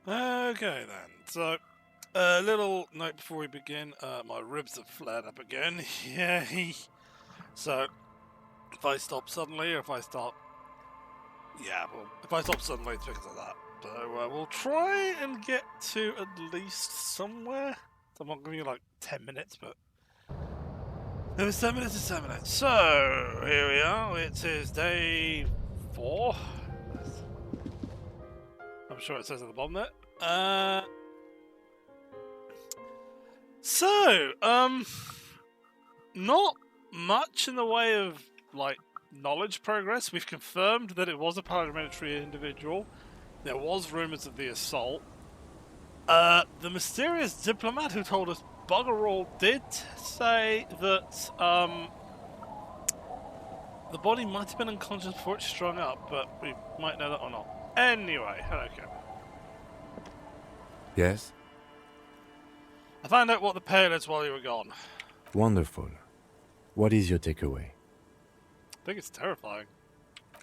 Okay then. So, a little note before we begin. My ribs have flared up again. Yay. So, if I stop suddenly, or if I stop... Yeah, well, if I stop suddenly, it's because of that. So, we'll try and get to at least somewhere. So I'm not giving you like 10 minutes, but... It was 10 minutes, it's 10 minutes. So, here we are. It is day 4. I'm sure it says at the bottom there. So, not much in the way of, like, knowledge progress. We've confirmed that it was a paramilitary individual. There was rumours of the assault. The mysterious diplomat who told us bugger all did say that, the body might have been unconscious before it strung up, but we might know that or not. Anyway, hello, Kevin. Yes? I found out what the pale is while you were gone. Wonderful. What is your takeaway? I think it's terrifying.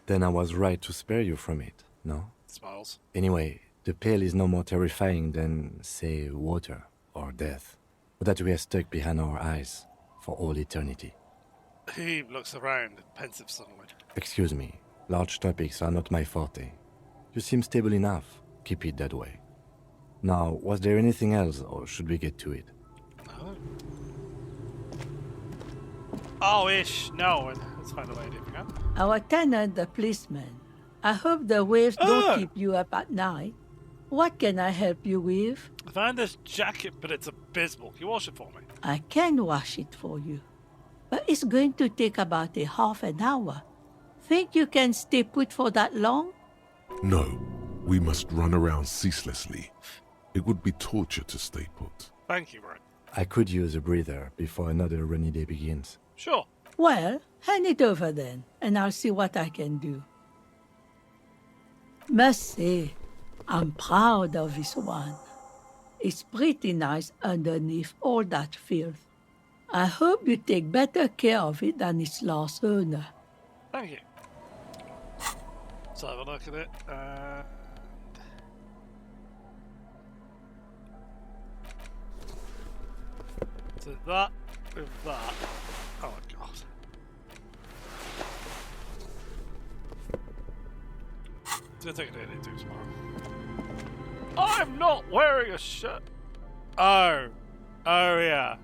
Then I was right to spare you from it, no? Smiles. Anyway, the pale is no more terrifying than, say, water or death, that we are stuck behind our eyes for all eternity. He looks around, pensive suddenly. Excuse me, large topics are not my forte. You seem stable enough. Keep it that way. Now, was there anything else, or should we get to it? No. Oh, ish. No. Let's find the lady if we can. Our tenant, the policeman. I hope the waves don't keep you up at night. What can I help you with? I found this jacket, but it's abysmal. Can you wash it for me? I can wash it for you. But it's going to take about a half an hour. Think you can stay put for that long? No, we must run around ceaselessly. It would be torture to stay put. Thank you, Brian. I could use a breather before another rainy day begins. Sure. Well, hand it over then, and I'll see what I can do. Must say, I'm proud of this one. It's pretty nice underneath all that filth. I hope you take better care of it than its last owner. Thank you. Let's have a look at it. So that with that. Oh my god. It's gonna take a day to do tomorrow. I'm not wearing a shirt. Oh. Oh yeah.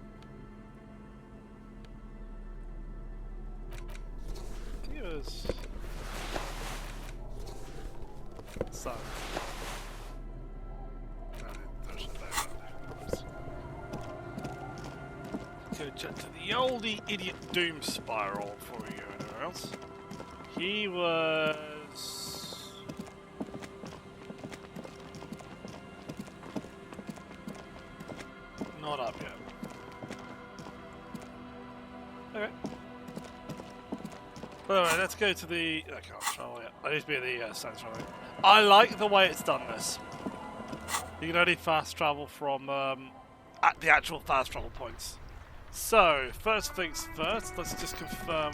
Yes. So. Go check to the oldie idiot doom spiral before we go anywhere else. He was not up yet. Okay. By the way, let's go to the... I can't control it. I need to be at the center. I like the way it's done this. You can only fast travel from at the actual fast travel points. So, first things first, let's just confirm...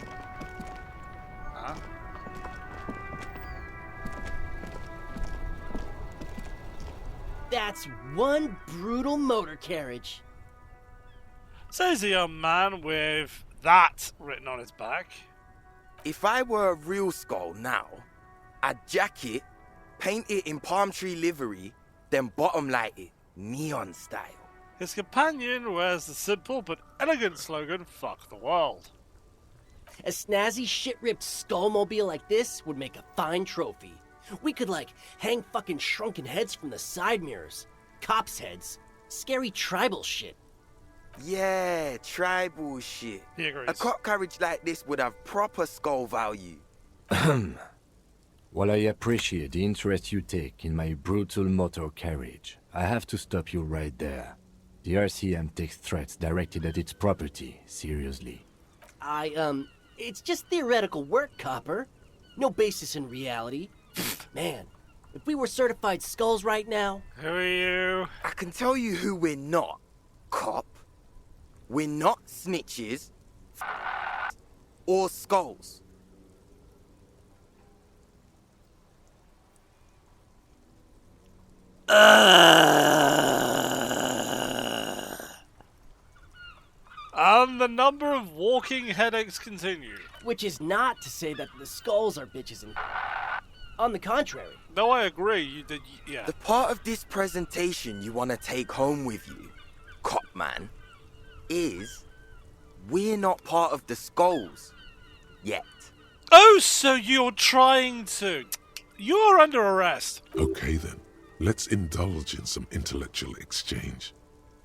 That's one brutal motor carriage. Says a young man with that written on his back. If I were a real skull now, I'd jack it, paint it in palm tree livery, then bottom light it, neon style. His companion wears the simple but elegant slogan, "Fuck the world." A snazzy shit-ripped skullmobile like this would make a fine trophy. We could, like, hang fucking shrunken heads from the side mirrors. Cops' heads. Scary tribal shit. Yeah, tribal shit. He agrees. A cop carriage like this would have proper skull value. While I appreciate the interest you take in my brutal motor carriage, I have to stop you right there. The RCM takes threats directed at its property seriously. It's just theoretical work, Copper. No basis in reality. Man, if we were certified skulls right now... Who are you? I can tell you who we're not, cop. We're not snitches or skulls. talking headaches continue. Which is not to say that the skulls are bitches and... On the contrary. No, I agree. You did, yeah. The part of this presentation you want to take home with you, cop man, is we're not part of the skulls yet. Oh, so you're trying to... You're under arrest. Okay then, let's indulge in some intellectual exchange.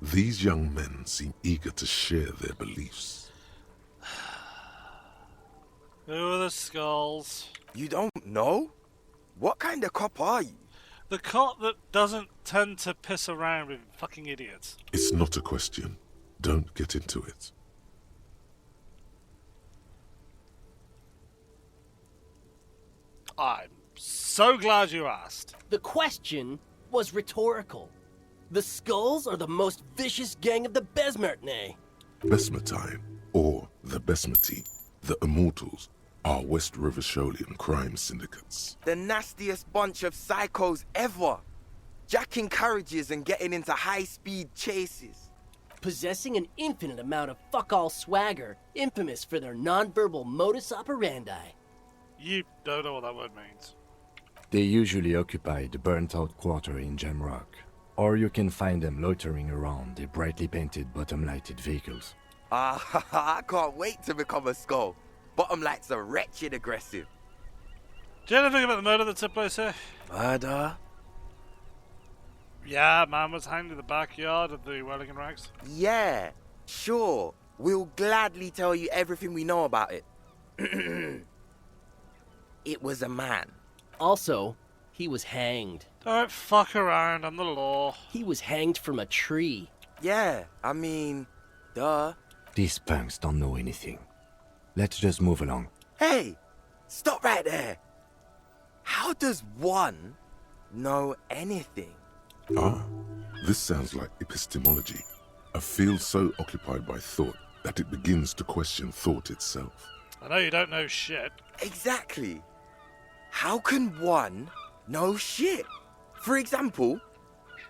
These young men seem eager to share their beliefs. Who are the skulls? You don't know? What kind of cop are you? The cop that doesn't tend to piss around with fucking idiots. It's not a question. Don't get into it. I'm so glad you asked. The question was rhetorical. The skulls are the most vicious gang of the Besmertne. Besmatine, or the Besmati, the Immortals, are West River Sholian crime syndicates. The nastiest bunch of psychos ever. Jacking carriages and getting into high-speed chases. Possessing an infinite amount of fuck-all swagger, infamous for their non-verbal modus operandi. You don't know what that word means. They usually occupy the burnt-out quarter in Jamrock, or you can find them loitering around their brightly painted bottom-lighted vehicles. I can't wait to become a skull. Bottom lights are wretched aggressive. Do you know anything about the murder that took place here? Murder? Yeah, man was hanged in the backyard of the Wellington Rags. Yeah, sure. We'll gladly tell you everything we know about it. It was a man. Also, he was hanged. Don't fuck around, I'm the law. He was hanged from a tree. Yeah, I mean, duh. These punks don't know anything. Let's just move along. Hey, stop right there. How does one know anything? Ah, this sounds like epistemology, a field so occupied by thought that it begins to question thought itself. I know you don't know shit. Exactly. How can one know shit? For example,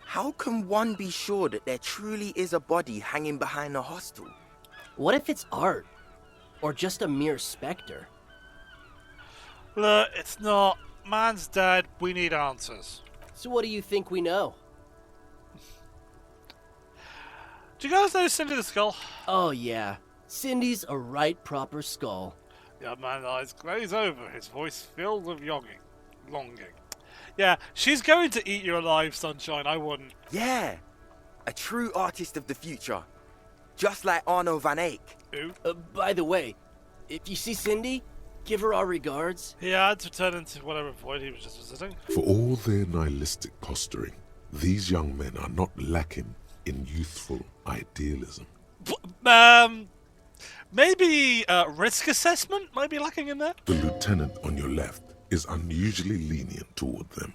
how can one be sure that there truly is a body hanging behind a hostel? What if it's art? Or just a mere specter? Look, it's not. Man's dead, we need answers. So what do you think we know? Do you guys know Cindy the Skull? Oh yeah, Cindy's a right proper skull. The man's eyes glaze over, his voice filled with longing. Yeah, she's going to eat you alive, Sunshine, I wouldn't. Yeah, a true artist of the future. Just like Arno van Eyck. Who? By the way, if you see Cindy, give her our regards. He had to turn into whatever void he was just visiting. For all their nihilistic posturing, these young men are not lacking in youthful idealism. Maybe risk assessment might be lacking in there? The lieutenant on your left is unusually lenient toward them.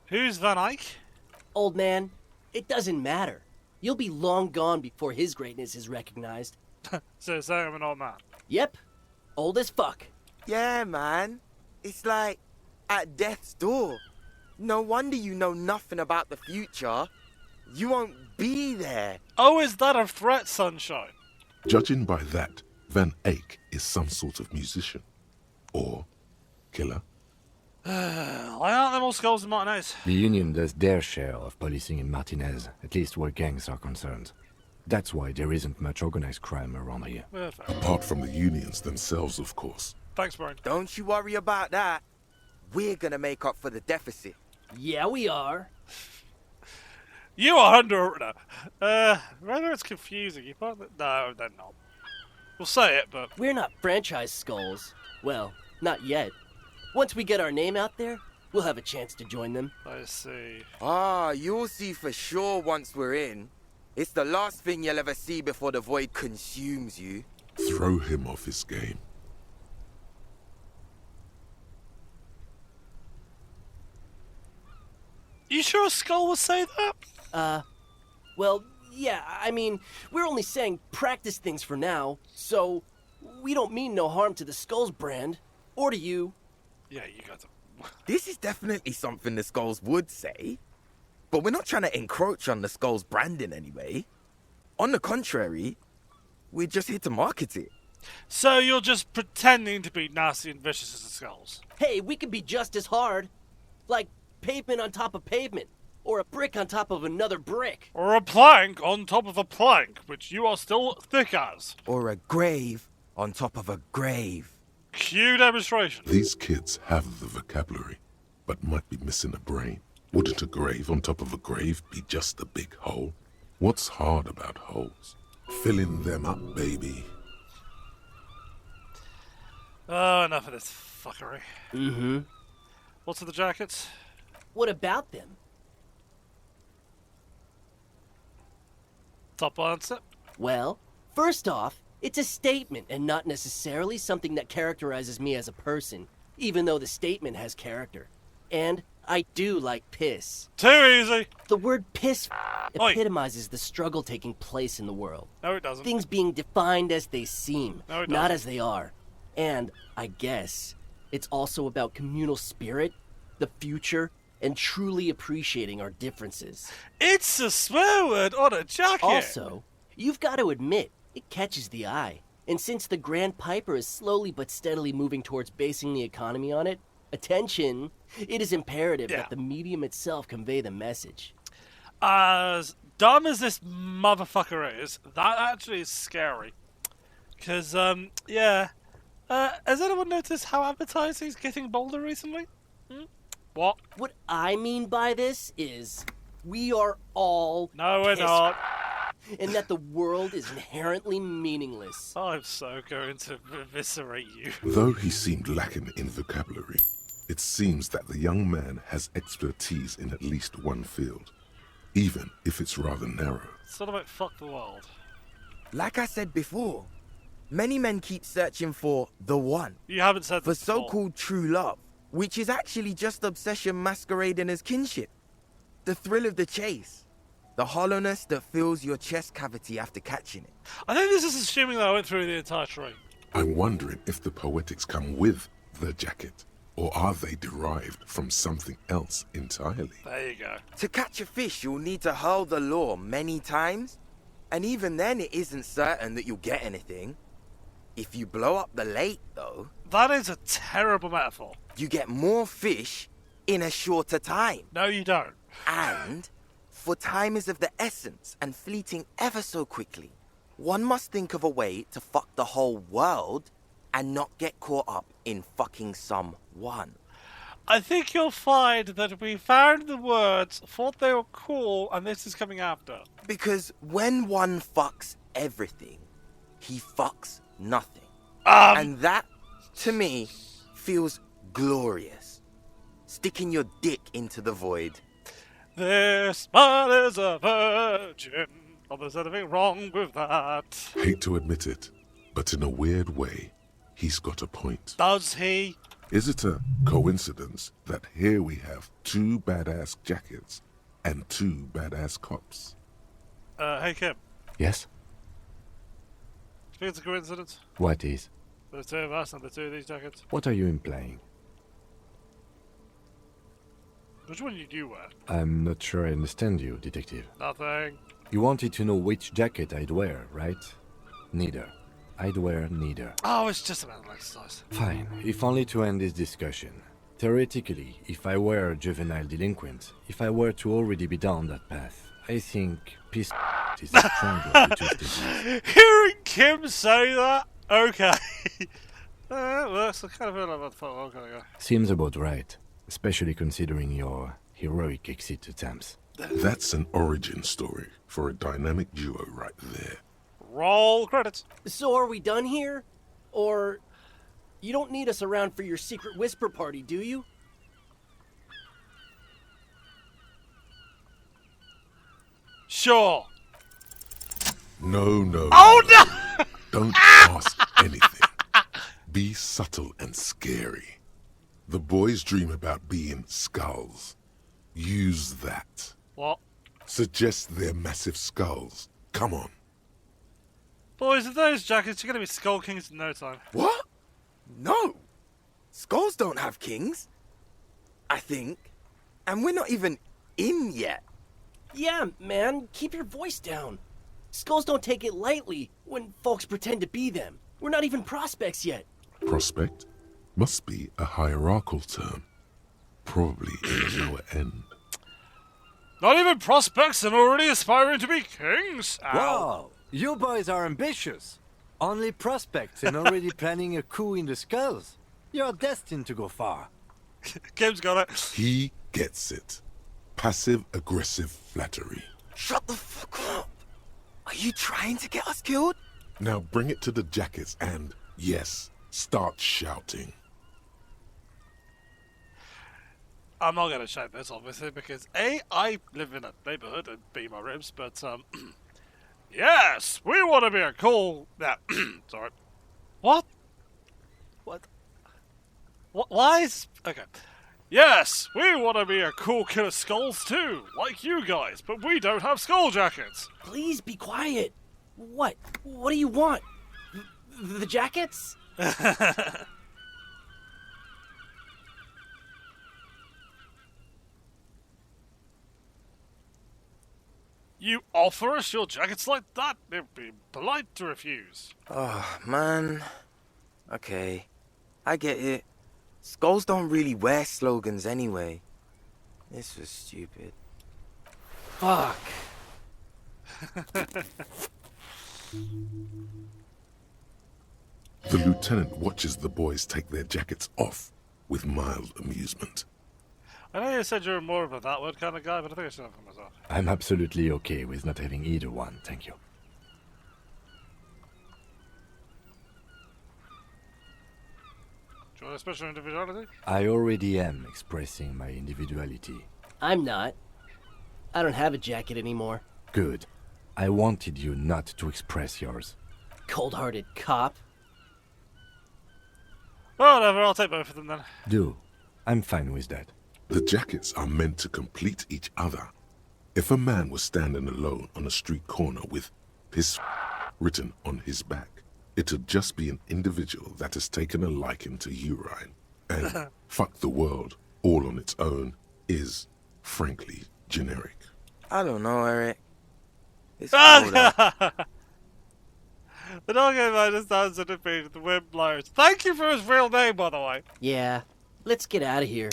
Who's Van Eyck? Old man, it doesn't matter. You'll be long gone before his greatness is recognized. So saying I'm an old man. Yep, old as fuck. Yeah, man. It's like at death's door. No wonder you know nothing about the future. You won't be there. Oh, is that a threat, Sunshine? Judging by that, Van Eyck is some sort of musician. Or killer. Why aren't there more skulls in Martinez? The Union does their share of policing in Martinez, at least where gangs are concerned. That's why there isn't much organized crime around here. Yeah, fair. Apart from the unions themselves, of course. Thanks, Brian. Don't you worry about that. We're gonna make up for the deficit. Yeah, we are. You are under... No. Whether it's confusing, you find that... No, they're not. We'll say it, but... We're not franchise skulls. Well, not yet. Once we get our name out there, we'll have a chance to join them. I see. Ah, you'll see for sure once we're in. It's the last thing you'll ever see before the void consumes you. Throw him off his game. You sure a skull would say that? Well, yeah, I mean, we're only saying practice things for now, so we don't mean no harm to the Skulls brand, or to you. Yeah, you got to... This is definitely something the Skulls would say. But we're not trying to encroach on the Skulls branding anyway. On the contrary, we're just here to market it. So you're just pretending to be nasty and vicious as the skulls. Hey, we could be just as hard. Like pavement on top of pavement. Or a brick on top of another brick. Or a plank on top of a plank, which you are still thick as. Or a grave on top of a grave. Cue demonstration. These kids have the vocabulary, but might be missing a brain. Wouldn't a grave on top of a grave be just a big hole? What's hard about holes? Filling them up, baby. Oh, enough of this fuckery. Mm-hmm. What's with the jackets? What about them? Top answer. Well, first off, it's a statement and not necessarily something that characterizes me as a person, even though the statement has character. And I do like piss. Too easy. The word piss Oi. epitomizes the struggle taking place in the world. No, it doesn't. Things being defined as they seem, No, it not doesn't. as they are. And, I guess, it's also about communal spirit, the future, and truly appreciating our differences. It's a swear word on a jacket. Also, you've got to admit, it catches the eye. And since the Grand Piper is slowly but steadily moving towards basing the economy on it, attention, it is imperative Yeah. that the medium itself convey the message. As dumb as this motherfucker is, that actually is scary. Because, yeah. Has anyone noticed how advertising's getting bolder recently? What? What I mean by this is, we are all No, we're pissed, not. and that the world is inherently meaningless. I'm so going to eviscerate you. Though he seemed lacking in vocabulary, it seems that the young man has expertise in at least one field, even if it's rather narrow. Sort of like fuck the world. Like I said before, many men keep searching for the one, You haven't said for this before. so-called true love, which is actually just obsession masquerading as kinship. The thrill of the chase, the hollowness that fills your chest cavity after catching it. I think this is assuming that I went through the entire tree. I'm wondering if the poetics come with the jacket, or are they derived from something else entirely? There you go. To catch a fish, you'll need to hurl the lure many times, and even then it isn't certain that you'll get anything. If you blow up the lake, though, That is a terrible metaphor. you get more fish in a shorter time. No, you don't. And, for time is of the essence and fleeting ever so quickly, one must think of a way to fuck the whole world and not get caught up in fucking someone. I think you'll find that we found the words, thought they were cool, and this is coming after. Because when one fucks everything, he fucks nothing. And that, to me, feels glorious. Sticking your dick into the void. This man is a virgin. Not there's anything wrong with that. Hate to admit it, but in a weird way, he's got a point. Does he? Is it a coincidence that here we have two badass jackets and two badass cops? Hey Kim, Yes? do you think it's a coincidence? What is? The two of us and the two of these jackets. What are you implying? Which one did you wear? I'm not sure I understand you, detective. Nothing. You wanted to know which jacket I'd wear, right? Neither. I'd wear neither. Oh, it's just a mental exercise. Fine, if only to end this discussion. Theoretically, if I were a juvenile delinquent, if I were to already be down that path, I think peace is the stronger of the two stages. Hearing Kim say that? Okay. Well, that's the kind of feel about the okay. Seems about right, especially considering your heroic exit attempts. That's an origin story for a dynamic duo right there. Roll credits. So are we done here? Or you don't need us around for your secret whisper party, do you? Sure. No. Oh no! Don't ask anything. Be subtle and scary. The boys dream about being skulls. Use that. What? Suggest they're massive skulls. Come on. Boys, with those jackets, you're gonna be Skull Kings in no time. What? No. Skulls don't have kings. I think. And we're not even in yet. Yeah, man, keep your voice down. Skulls don't take it lightly when folks pretend to be them. We're not even prospects yet. Prospect must be a hierarchical term, probably in the lower end. Not even prospects and already aspiring to be kings? Ow. Wow, you boys are ambitious. Only prospects and already planning a coup in the skulls. You're destined to go far. Kim's got it. He gets it. Passive-aggressive flattery. Shut the fuck up! Are you trying to get us killed? Now bring it to the jackets and, yes, start shouting. I'm not going to shout this, obviously, because A, I live in a neighborhood and B, my ribs, but, yes, we want to be a cool... sorry. What? What? Why is... Okay. Yes, we want to be a cool killer skulls too, like you guys, but we don't have skull jackets. Please be quiet. What? What do you want? The jackets? You offer us your jackets like that? It'd be polite to refuse. Oh, man. Okay, I get it. Skulls don't really wear slogans anyway. This was stupid. Fuck. The lieutenant watches the boys take their jackets off with mild amusement. I know you said you're more of a that word kind of guy, but I think I should have for myself. I'm absolutely okay with not having either one, thank you. Do you want a special individuality? I already am expressing my individuality. I'm not. I don't have a jacket anymore. Good. I wanted you not to express yours. Cold-hearted cop. Whatever, I'll take both of them then. Do. I'm fine with that. The jackets are meant to complete each other. If a man was standing alone on a street corner with his written on his back, it'd just be an individual that has taken a liking to urine. And fuck the world, all on its own, is, frankly, generic. I don't know, Eric. It's cold out. The dog game I just sounds defeated the Wimp Liars. Thank you for his real name, by the way. Yeah, let's get out of here.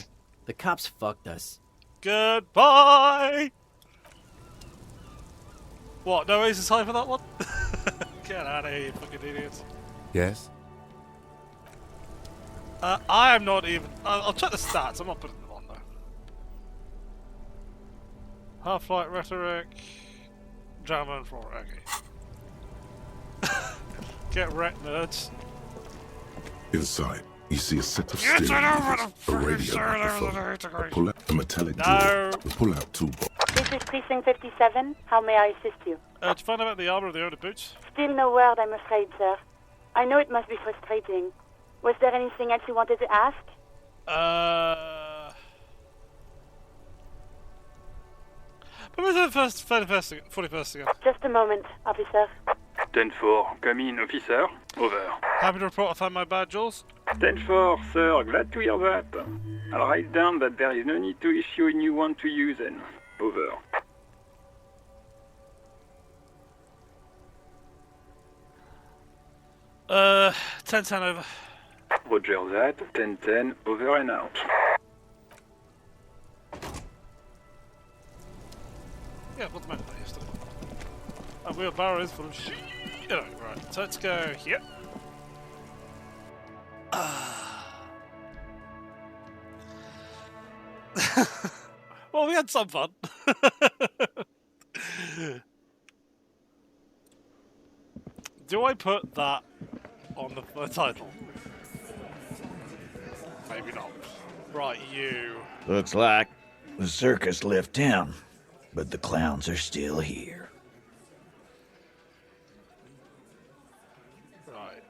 The cops fucked us. Goodbye! What, no aces high for that one? Get out of here, you fucking idiots. Yes? I am not even... I'll check the stats, I'm not putting them on though. Half-Light Rhetoric... Drama and Flora, okay. Get wrecked, nerds. Inside, you see a set of Get steering it over levers, the a radio microphone, a pull-out, a metallic drawer, a pull-out toolbox. This is Precinct 57. How may I assist you? Did you find out about the armor of the owner boots? Still no word, I'm afraid, sir. I know it must be frustrating. Was there anything else you wanted to ask? When was the 41st again? Just a moment, officer. 10-4, come in, officer. Over. Happy to report I found my badge, Jules. 10-4, sir, glad to hear that. I'll write down that there is no need to issue a new one to you then. Over. Uh, 10-10 over. Roger that, 10-10, over and out. Yeah, what's the matter about yesterday? Our wheelbarrow is full of shit. You know, right, so let's go here. Well, we had some fun. Do I put that on the title? Maybe not. Right, you. Looks like the circus left town, but the clowns are still here. Right.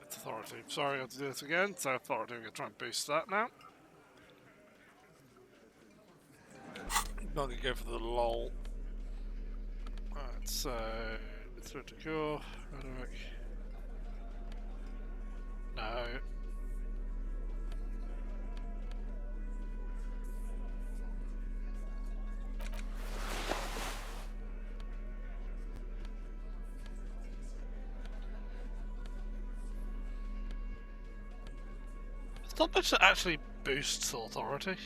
It's authority. Sorry, I have to do this again. So authority, I'm going to try and boost that now. Not going to go for the lol. Right, so it's Rhetoric. No. not much that actually boosts authority.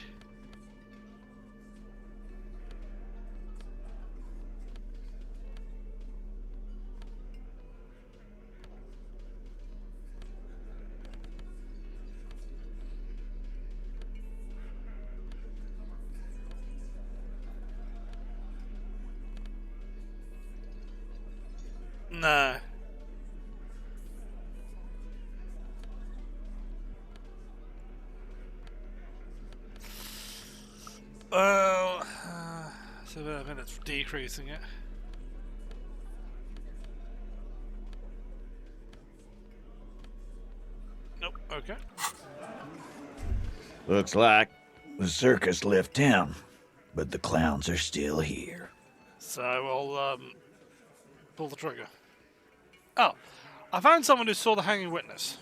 No. Well, so I think it's decreasing it. Nope, okay. Looks like the circus left town, but the clowns are still here. So we'll pull the trigger. Oh, I found someone who saw the hanging witness.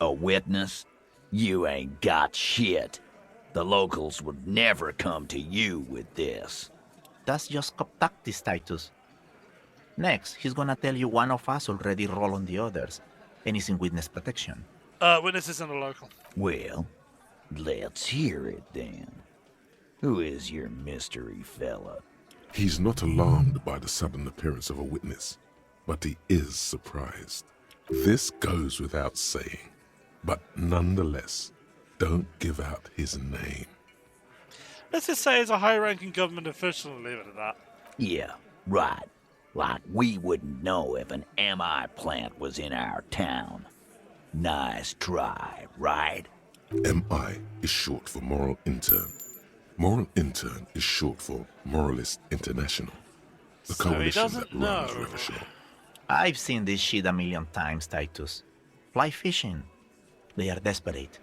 A witness? You ain't got shit. The locals would never come to you with this. That's just cop tactics, Titus. Next, he's gonna tell you one of us already roll on the others, and he's in witness protection. Witness isn't a local. Well, let's hear it then. Who is your mystery fella? He's not alarmed by the sudden appearance of a witness, but he is surprised. This goes without saying, but nonetheless, don't give out his name. Let's just say he's a high-ranking government official and leave it at that. Yeah, right. Like we wouldn't know if an MI plant was in our town. Nice try, right? MI is short for Moral Intern. Moral Intern is short for Moralist International. The So he coalition doesn't that runs know. Revachol. I've seen this shit a million times, Titus. Fly fishing. They are desperate.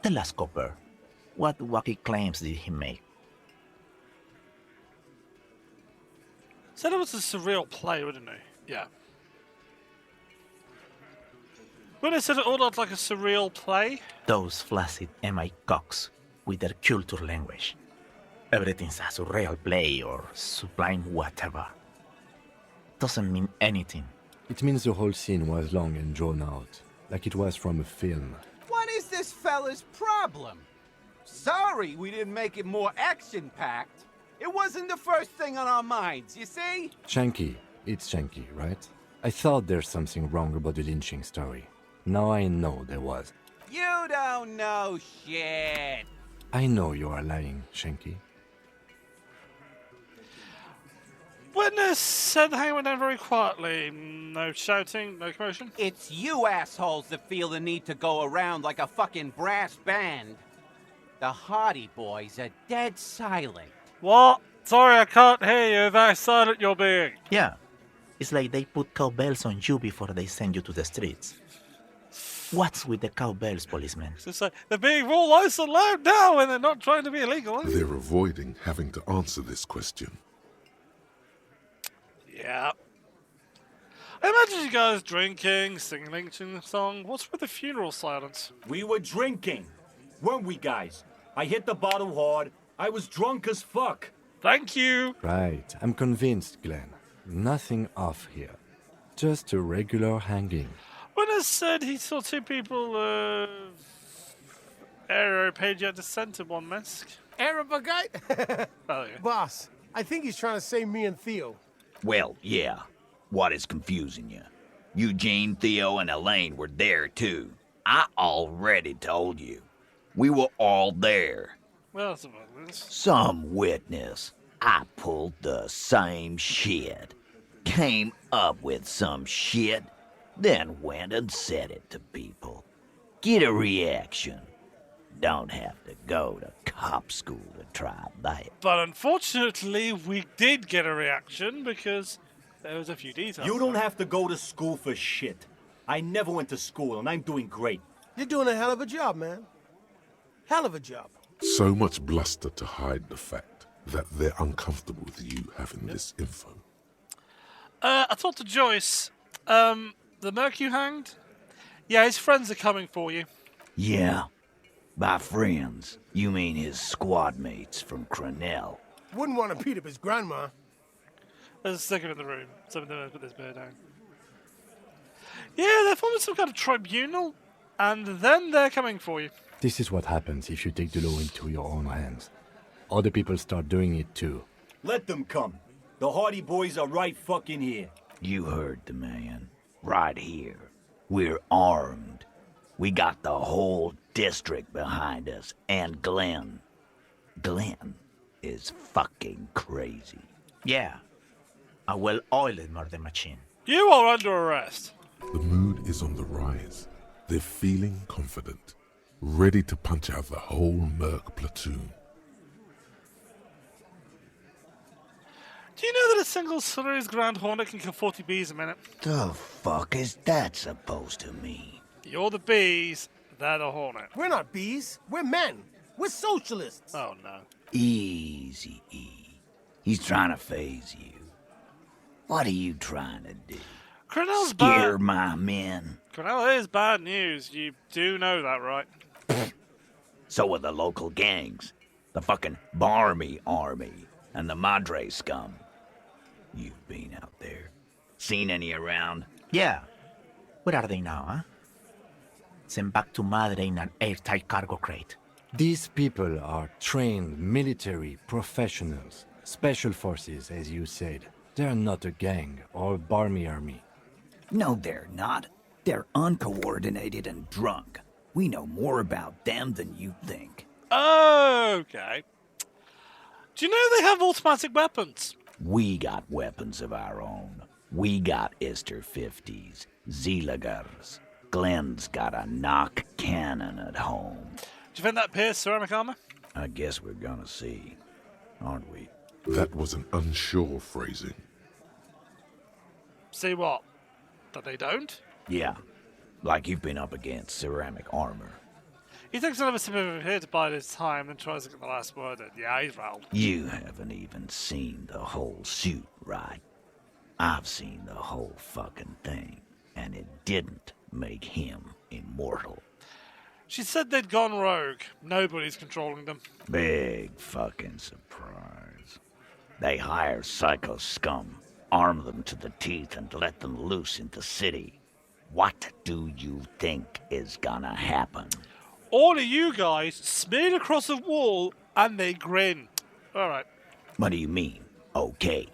Tell us, Copper, what wacky claims did he make? Said it was a surreal play, wouldn't he? Yeah. When I said it all looked like a surreal play, Those flaccid MI cocks with their culture language. Everything's a surreal play or sublime whatever. Doesn't mean anything. It means the whole scene was long and drawn out, like it was from a film. What is this fella's problem? Sorry we didn't make it more action-packed. It wasn't the first thing on our minds, you see? Shanky. It's Shanky, right? I thought there's something wrong about the lynching story. Now I know there was. You don't know shit. I know you are lying, Shanky. witness said the hanging went down very quietly. No shouting, no commotion. It's you assholes that feel the need to go around like a fucking brass band. The Hardie Boys are dead silent. What? Sorry, I can't hear you. Very silent you're being. Yeah. It's like they put cowbells on you before they send you to the streets. What's with the cowbells, policeman? It's just like, they're being real nice and loud now when they're not trying to be illegal. They're avoiding having to answer this question. Yeah. I imagine you guys drinking, singing Lynching song. What's with the funeral silence? We were drinking, weren't we, guys? I hit the bottle hard. I was drunk as fuck. Thank you. Right, I'm convinced, Glenn. Nothing off here. Just a regular hanging. Witness said he saw two people, Aero paid you descent in one mask. Arab guy? Oh, yeah. Boss, I think he's trying to say me and Theo. Well, yeah. What is confusing you? Eugene, Theo, and Elaine were there, too. I already told you. We were all there. Well, that's about this. Some witness. I pulled the same shit. Came up with some shit, then went and said it to people. Get a reaction. Don't have to go to cop school to try that. But unfortunately, we did get a reaction because there was a few details. You don't have to go to school for shit. I never went to school, and I'm doing great. You're doing a hell of a job, man. Hell of a job. So much bluster to hide the fact that they're uncomfortable with you having this info. I talked to Joyce. The Merc you hanged? Yeah, his friends are coming for you. Yeah. By friends, you mean his squad mates from Cronell. Wouldn't want to beat up his grandma. Let's stick him in the room. Some of them put this bear down. Yeah, they're forming some kind of tribunal. and then they're coming for you. This is what happens if you take the law into your own hands. Other people start doing it too. Let them come. The Hardie Boys are right fucking here. You heard the man. Right here. We're armed. We got the whole district behind us, and Glenn. Glenn is fucking crazy. Yeah. A well-oiled murder machine. You are under arrest. The mood is on the rise. They're feeling confident, ready to punch out the whole Merc platoon. Do you know that a single Sirius Grand Hornet can kill 40 bees a minute? The fuck is that supposed to mean? You're the bees, they're the Hornet. We're not bees. We're men. We're socialists. Oh, no. Easy, E. He's trying to phase you. What are you trying to do? Cronell's Scare bad. my men? Cronell is bad news. You do know that, right? So are the local gangs. The fucking Barmy Army and the Madre scum. You've been out there. Seen any around? Yeah. Where are they now, huh? Sent back to Madre in an airtight cargo crate. These people are trained military professionals, special forces, as you said. They're not a gang or a barmy army. No, they're not. They're uncoordinated and drunk. We know more about them than you think. Okay. Do you know they have automatic weapons? We got weapons of our own. We got Ister 50s, Zeelagers. Glenn's got a knock cannon at home. Do you think that pierced ceramic armor? I guess we're gonna see, aren't we? That was an unsure phrasing. See what? That they don't? Yeah, like you've been up against ceramic armor. He takes another sip of here to bide his time, then tries to get the last word in. Yeah, he's rattled. You haven't even seen the whole suit, right? I've seen the whole fucking thing, and it didn't make him immortal. She said they'd gone rogue. Nobody's controlling them. Big fucking surprise. They hire psycho scum, arm them to the teeth, and let them loose in the city. What do you think is gonna happen? All of you guys smeared across a wall, and they grin. All right. What do you mean, okay?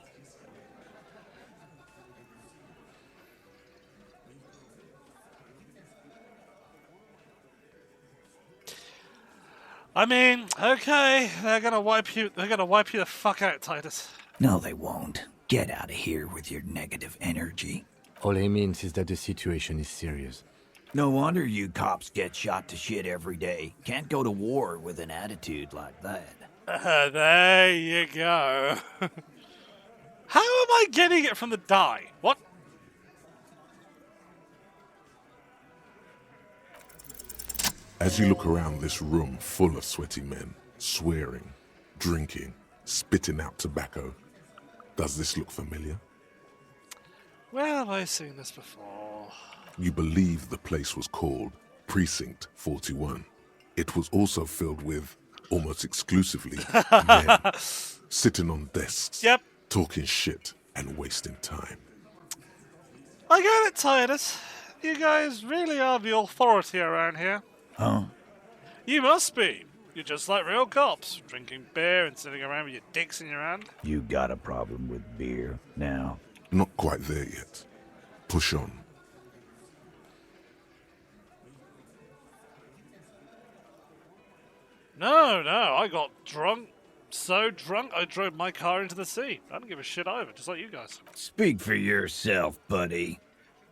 I mean, okay, they're gonna wipe you the fuck out, Titus. No, they won't. Get out of here with your negative energy. All he means is that the situation is serious. No wonder you cops get shot to shit every day. Can't go to war with an attitude like that. There you go. How am I getting it from the die? What? As you look around this room full of sweaty men, swearing, drinking, spitting out tobacco, does this look familiar? Where have I seen this before? You believe the place was called Precinct 41. It was also filled with, almost exclusively, men sitting on desks, Yep. talking shit and wasting time. I get it, Titus. You guys really are the authority around here. Huh? You must be. You're just like real cops, drinking beer and sitting around with your dicks in your hand. You got a problem with beer now? Not quite there yet. Push on. No, I got drunk. So drunk, I drove my car into the sea. I don't give a shit either, just like you guys. Speak for yourself, buddy.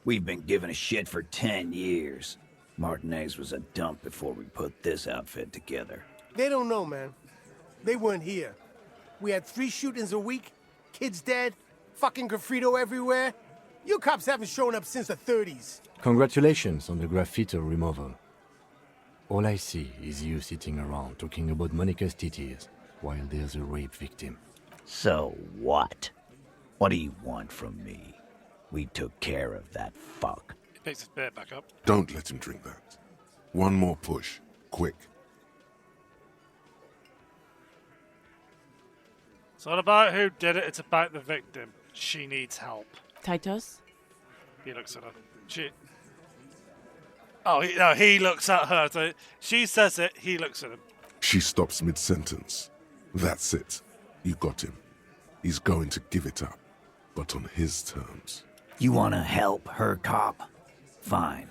We've been giving a shit for 10 years. Martinez was a dump before we put this outfit together. They don't know, man. They weren't here. We had 3 shootings a week, kids dead, fucking graffito everywhere. You cops haven't shown up since the 30s. Congratulations on the graffiti removal. All I see is you sitting around talking about Monica's titties while there's a rape victim. So what? What do you want from me? We took care of that fuck. He picks his beer back up. Don't let him drink that. One more push. Quick. It's not about who did it, it's about the victim. She needs help. Titus? He looks at her. Oh, no, he looks at her. So she says it, he looks at him. She stops mid-sentence. That's it. You got him. He's going to give it up, but on his terms. You wanna help her, cop? Fine.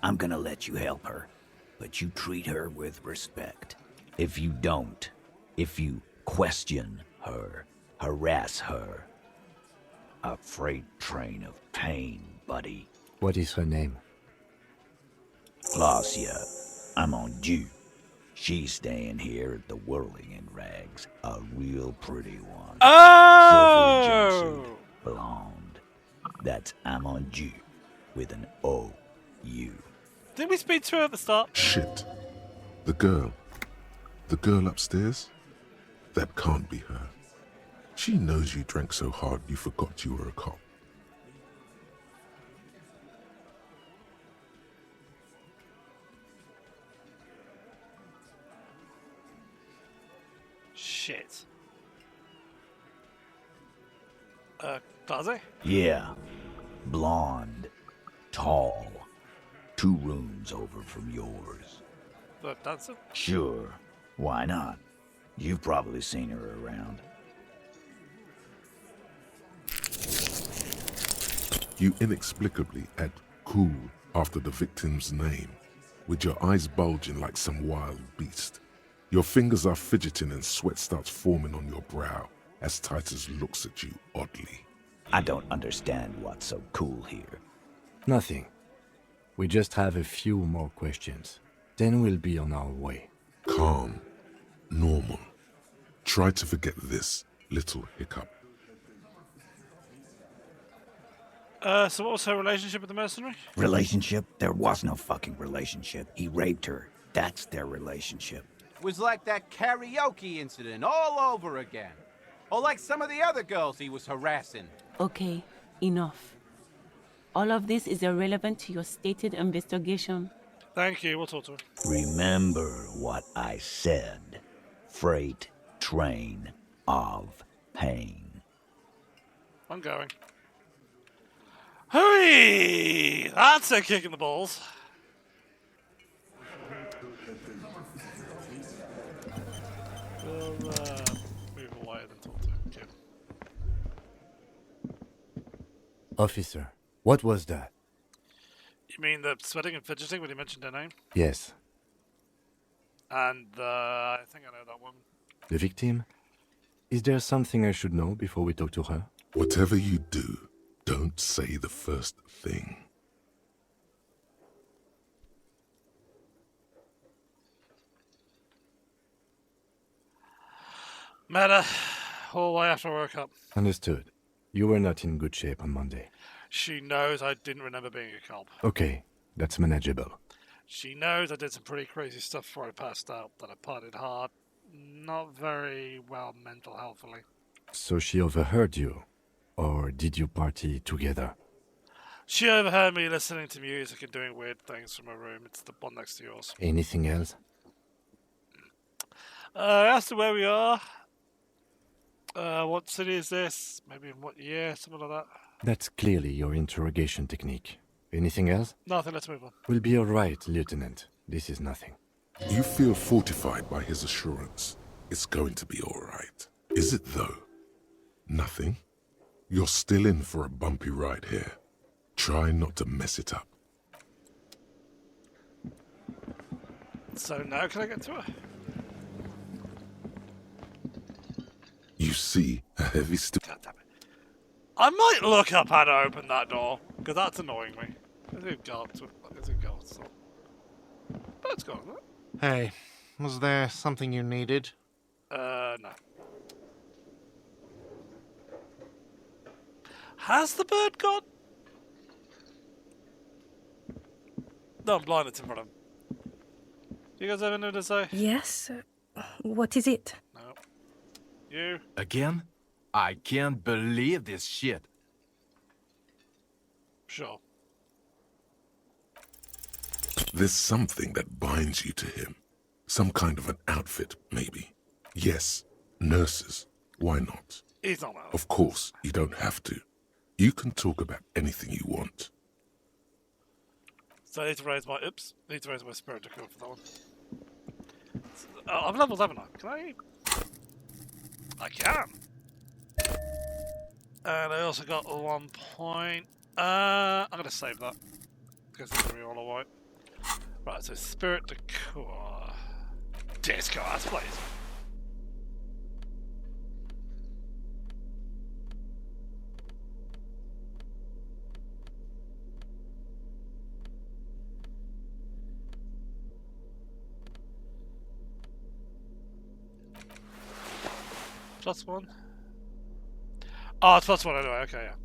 I'm gonna let you help her, but you treat her with respect. If you don't, if you question her, harass her, a freight train of pain, buddy. What is her name? Glacia, I'm on due. She's staying here at the Whirling in Rags, a real pretty one. Oh! Silvery jumpsuit, blonde. That's I'm on due, with an O-U. Didn't we speak to her at the start? Shit. The girl upstairs? That can't be her. She knows you drank so hard you forgot you were a cop. Shit. Does he? Yeah. Blonde. Tall. 2 rooms over from yours. The dancer? Sure. Why not? You've probably seen her around. You inexplicably add cool after the victim's name, with your eyes bulging like some wild beast. Your fingers are fidgeting and sweat starts forming on your brow as Titus looks at you oddly. I don't understand what's so cool here. Nothing. We just have a few more questions. Then we'll be on our way. Calm. Normal. Try to forget this little hiccup. So what was her relationship with the mercenary? Relationship? There was no fucking relationship. He raped her. That's their relationship. Was like that karaoke incident all over again. Or like some of the other girls he was harassing. Okay, enough. All of this is irrelevant to your stated investigation. Thank you, we'll talk to her. Remember what I said. Freight train of pain. I'm going. Hooey! That's a kick in the balls. We'll move away and talk to him. Okay. Officer, what was that? You mean the sweating and fidgeting when you mentioned her name? Yes. And I think I know that woman. The victim? Is there something I should know before we talk to her? Whatever you do, don't say the first thing. Meta, all I have to work up. Understood. You were not in good shape on Monday. She knows I didn't remember being a cop. Okay, that's manageable. She knows I did some pretty crazy stuff before I passed out, that I partied hard. Not very well mental healthily. So she overheard you? Or did you party together? She overheard me listening to music and doing weird things from her room. It's the one next to yours. Anything else? As to where we are, what city is this? Maybe in what year? Something like that. That's clearly your interrogation technique. Anything else? Nothing, let's move on. We'll be all right, Lieutenant. This is nothing. You feel fortified by his assurance. It's going to be all right. Is it, though? Nothing? You're still in for a bumpy ride here. Try not to mess it up. So now can I get to her? You see a heavy God damn it. I might look up how to open that door, because that's annoying me. Is it guards? Is it guards? That's gone, isn't it? Hey, was there something you needed? No. Has the bird gone? No, I'm blind, it's in front of him. Do you guys have anything to say? Yes. What is it? No. You? Again? I can't believe this shit. Sure. There's something that binds you to him. Some kind of an outfit, maybe. Yes, nurses. Why not? He's not out. Of course, you don't have to. You can talk about anything you want. So I need to raise my spirit to go for that one. I'm level 7 now. Can I? I can. And I also got 1 point. I'm gonna save that because it's gonna be all white. Right, so spirit decor, discard, please. +1. Oh, it's +1 anyway. Okay, yeah.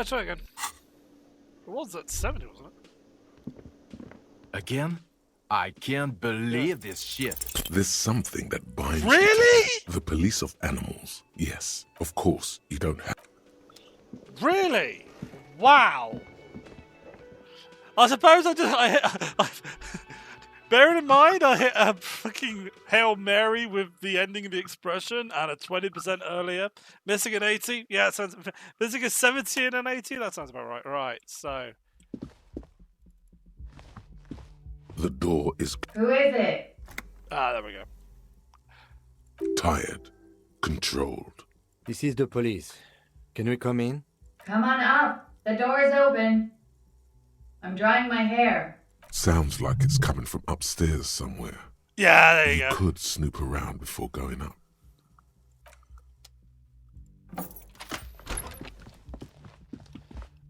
Try again. It was at 70, wasn't it? Again? I can't believe this shit. There's something that binds you Really? to the police of animals. Yes, of course, you don't have... Really? Wow. I suppose I bearing in mind I hit a fucking Hail Mary with the ending of the expression and a 20% earlier. Missing an 80? Yeah, it sounds... Missing a 70 and an 80? That sounds about right. Right, so... The door is... Who is it? Ah, there we go. Tired. Controlled. This is the police. Can we come in? Come on up. The door is open. I'm drying my hair. Sounds like it's coming from upstairs somewhere. Yeah, there you go. You could snoop around before going up.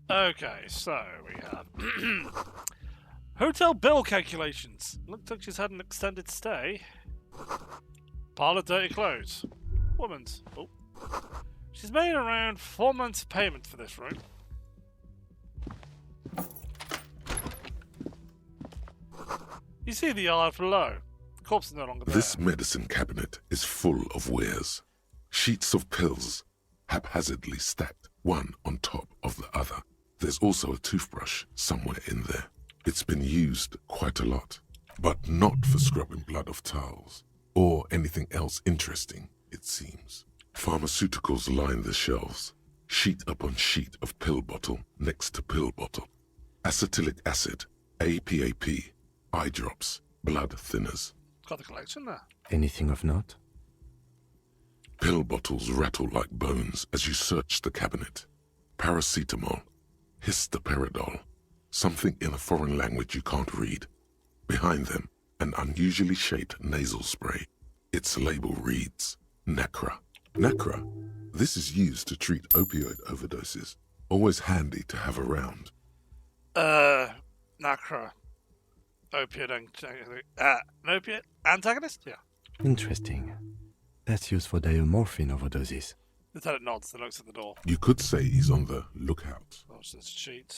Okay, so we have... Hotel bill calculations. Looks like she's had an extended stay. Pile of dirty clothes. Woman's. Oh. She's made around 4 months payment for this room. You see the yard below. Corpse is no longer there. This medicine cabinet is full of wares. Sheets of pills, haphazardly stacked, one on top of the other. There's also a toothbrush somewhere in there. It's been used quite a lot, but not for scrubbing blood off towels, or anything else interesting, it seems. Pharmaceuticals line the shelves, sheet upon sheet of pill bottle next to pill bottle. Acetylic acid, APAP, eye drops, blood thinners. Got the collection there. Anything of note? Pill bottles rattle like bones as you search the cabinet. Paracetamol, histoperidol, something in a foreign language you can't read. Behind them, an unusually shaped nasal spray. Its label reads, Nacra. Nacra? This is used to treat opioid overdoses. Always handy to have around. Nacra. Opiate antagonist? Yeah. Interesting. That's used for diamorphine overdoses. Lieutenant nods and looks at the door. You could say he's on the lookout. Watch this sheet.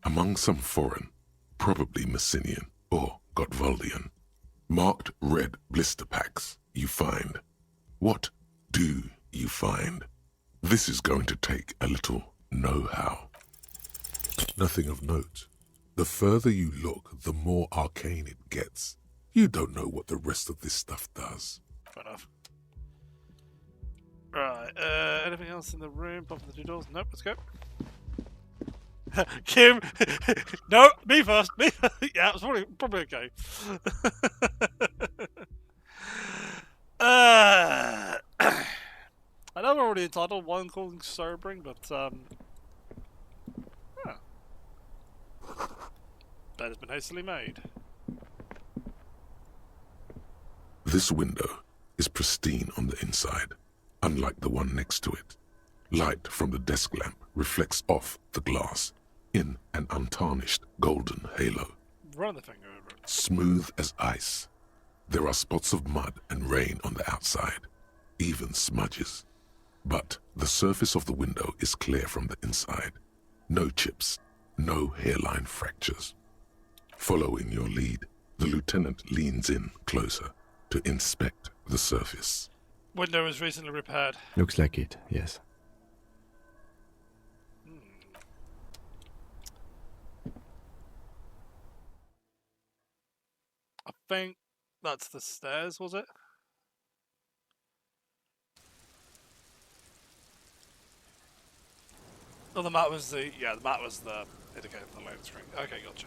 Among some foreign, probably Messinian or Gotwaldian, marked red blister packs you find. What do you find? This is going to take a little know-how. Nothing of note. The further you look, the more arcane it gets. You don't know what the rest of this stuff does. Fair enough. Right, anything else in the room? Pop the 2 doors? Nope, let's go. Kim! No, me first! Me first. Yeah, it's probably okay. I know we're already entitled one calling sobering, but bed has been hastily made. This window is pristine on the inside, unlike the one next to it. Light from the desk lamp reflects off the glass in an untarnished golden halo. Run the finger over it. Smooth as ice. There are spots of mud and rain on the outside, even smudges. But the surface of the window is clear from the inside. No chips, no hairline fractures. Following your lead, the lieutenant leans in closer to inspect the surface. Window was recently repaired. Looks like it, yes. think that's the stairs, was it? Oh, the mat was the indicator for the loading screen. Okay, gotcha.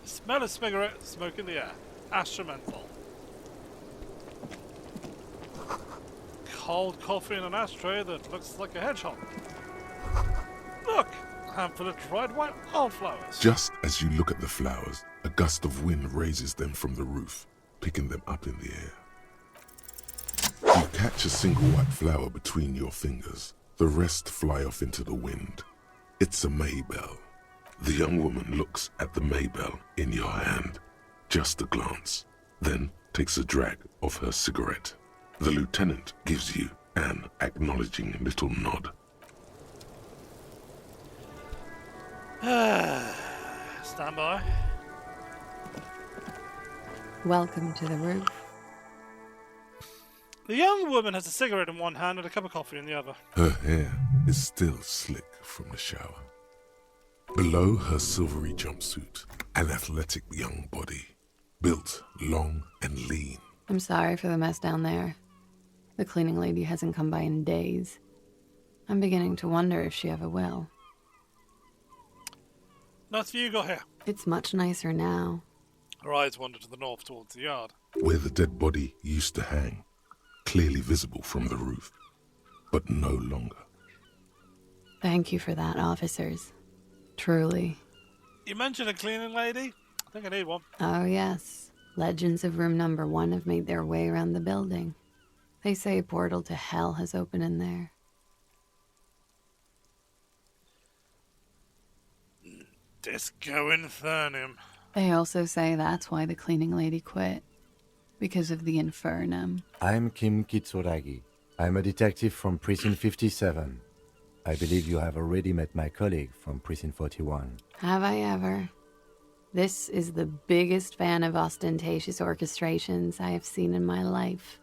The smell of cigarette smoke in the air. Astra menthol. Cold coffee in an ashtray that looks like a hedgehog. Look! A handful of dried white wildflowers. Just as you look at the flowers, a gust of wind raises them from the roof, picking them up in the air. You catch a single white flower between your fingers. The rest fly off into the wind. It's a Maybell. The young woman looks at the Maybell in your hand. Just a glance, then takes a drag of her cigarette. The lieutenant gives you an acknowledging little nod. Stand by. Welcome to the roof. The young woman has a cigarette in one hand and a cup of coffee in the other. Her hair is still slick from the shower. Below her silvery jumpsuit, an athletic young body, built long and lean. I'm sorry for the mess down there. The cleaning lady hasn't come by in days. I'm beginning to wonder if she ever will. Nice view you got here. It's much nicer now. Her eyes wander to the north towards the yard. Where the dead body used to hang, clearly visible from the roof, but no longer. Thank you for that, officers. Truly. You mentioned a cleaning lady? I think I need one. Oh, yes. Legends of room number 1 have made their way around the building. They say a portal to hell has opened in there. Disco Infernum. They also say that's why the cleaning lady quit. Because of the Infernum. I'm Kim Kitsuragi. I'm a detective from Precinct 57. I believe you have already met my colleague from Precinct 41. Have I ever? This is the biggest fan of ostentatious orchestrations I have seen in my life.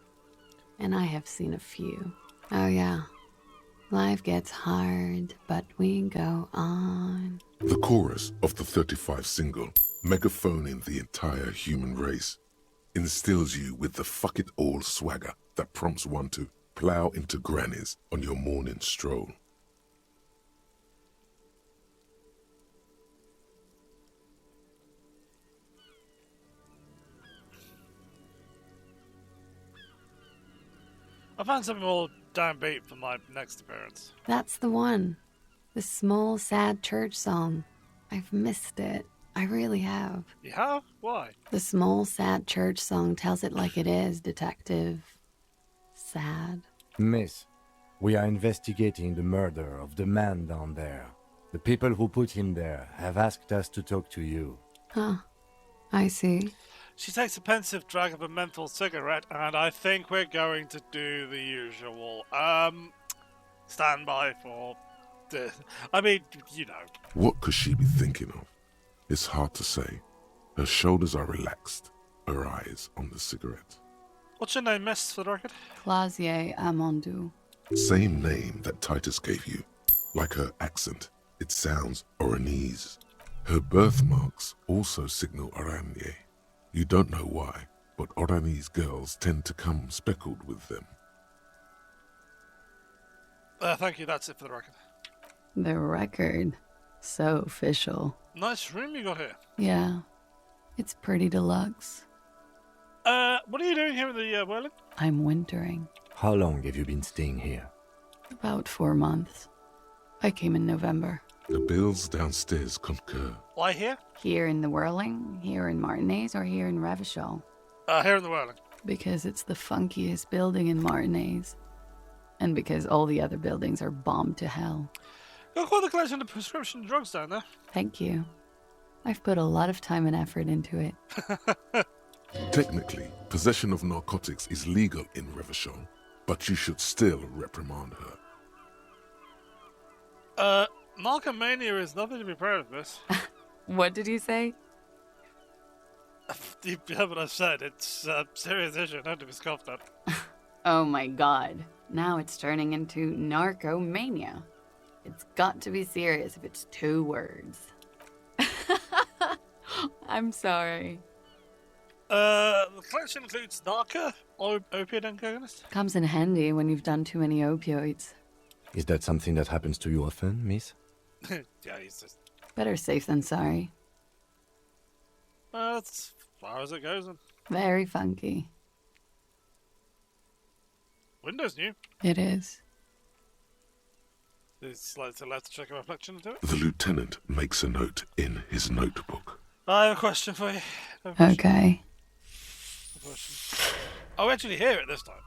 And I have seen a few. Oh yeah. Life gets hard, but we go on. The chorus of the 35 single, megaphoning the entire human race, instills you with the fuck it all swagger that prompts one to plow into grannies on your morning stroll. I found something more downbeat for my next appearance. That's the one. The small, sad church song. I've missed it. I really have. You have? Why? The small, sad church song tells it like it is, detective. Sad. Miss, we are investigating the murder of the man down there. The people who put him there have asked us to talk to you. Huh. I see. She takes a pensive drag of a menthol cigarette, and I think we're going to do the usual. Stand by for this. I mean, you know. What could she be thinking of? It's hard to say. Her shoulders are relaxed, her eyes on the cigarette. What's your name, miss, for the record? Clausier Amandou. Same name that Titus gave you. Like her accent, it sounds Oranese. Her birthmarks also signal Oranje. You don't know why, but Oranese girls tend to come speckled with them. Thank you, that's it for the record. The record. So official. Nice room you got here. Yeah. It's pretty deluxe. What are you doing here in the Whirling? I'm wintering. How long have you been staying here? About 4 months. I came in November. The bills downstairs concur. Why here? Here in the Whirling, here in Martinez, or here in Revachol? Here in the Whirling. Because it's the funkiest building in Martinez. And because all the other buildings are bombed to hell. Got quite the collection of prescription drugs down there. Thank you. I've put a lot of time and effort into it. Technically, possession of narcotics is legal in Revachol, but you should still reprimand her. Narcomania is nothing to be proud of, miss. What did you say? You have what I've said. It's a serious issue, not to be scoffed at. Oh my god. Now it's turning into narcomania. It's got to be serious if it's 2 words. I'm sorry. The collection includes Narca, opiate antagonist. Comes in handy when you've done too many opioids. Is that something that happens to you often, miss? Yeah, he's just... Better safe than sorry. That's as far as it goes. Then. Very funky. Window's new. It is. It's like to left to check a reflection into it. The lieutenant makes a note in his notebook. I have a question for you. Okay. Oh, we actually hear it this time.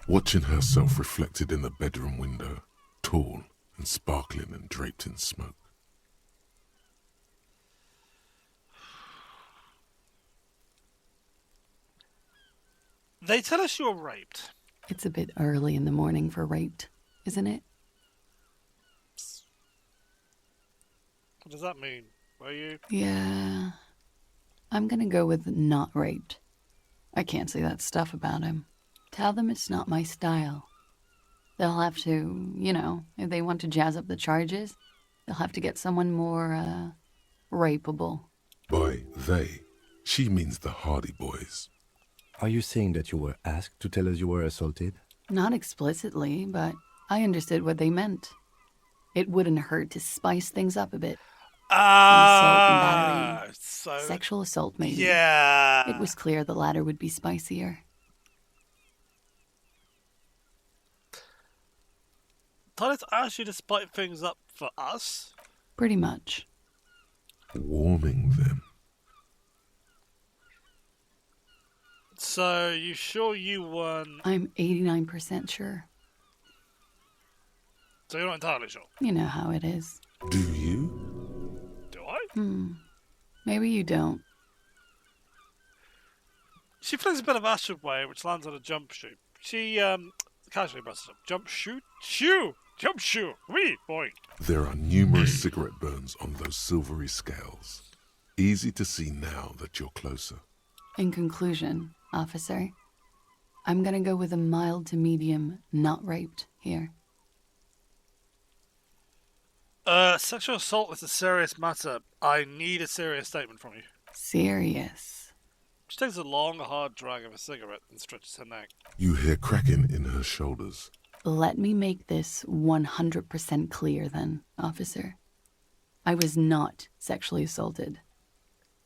Watching herself reflected in the bedroom window, tall and sparkling and draped in smoke. They tell us you were raped. It's a bit early in the morning for raped, isn't it? What does that mean? Were you? Yeah. I'm gonna go with not raped. I can't say that stuff about him. Tell them it's not my style. They'll have to, if they want to jazz up the charges, they'll have to get someone more, rapeable. By they, she means the Hardie Boys. Are you saying that you were asked to tell us you were assaulted? Not explicitly, but I understood what they meant. It wouldn't hurt to spice things up a bit. Assault and battery. So... Sexual assault, maybe. Yeah. It was clear the latter would be spicier. Titus asked you to spice things up for us? Pretty much. Warming them. So, you sure you weren't... I'm 89% sure. So you're not entirely sure? You know how it is. Do you? Do I? Maybe you don't. She flings a bit of acid away, which lands on a jump shoot. She, casually presses up. Jump shoot? Shoo! Jump shoot! Wee! Boy! There are numerous cigarette burns on those silvery scales. Easy to see now that you're closer. In conclusion, officer, I'm gonna go with a mild to medium not raped here. Sexual assault is a serious matter. I need a serious statement from you. Serious. She takes a long, hard drag of a cigarette and stretches her neck. You hear cracking in her shoulders. Let me make this 100% clear then, officer. I was not sexually assaulted.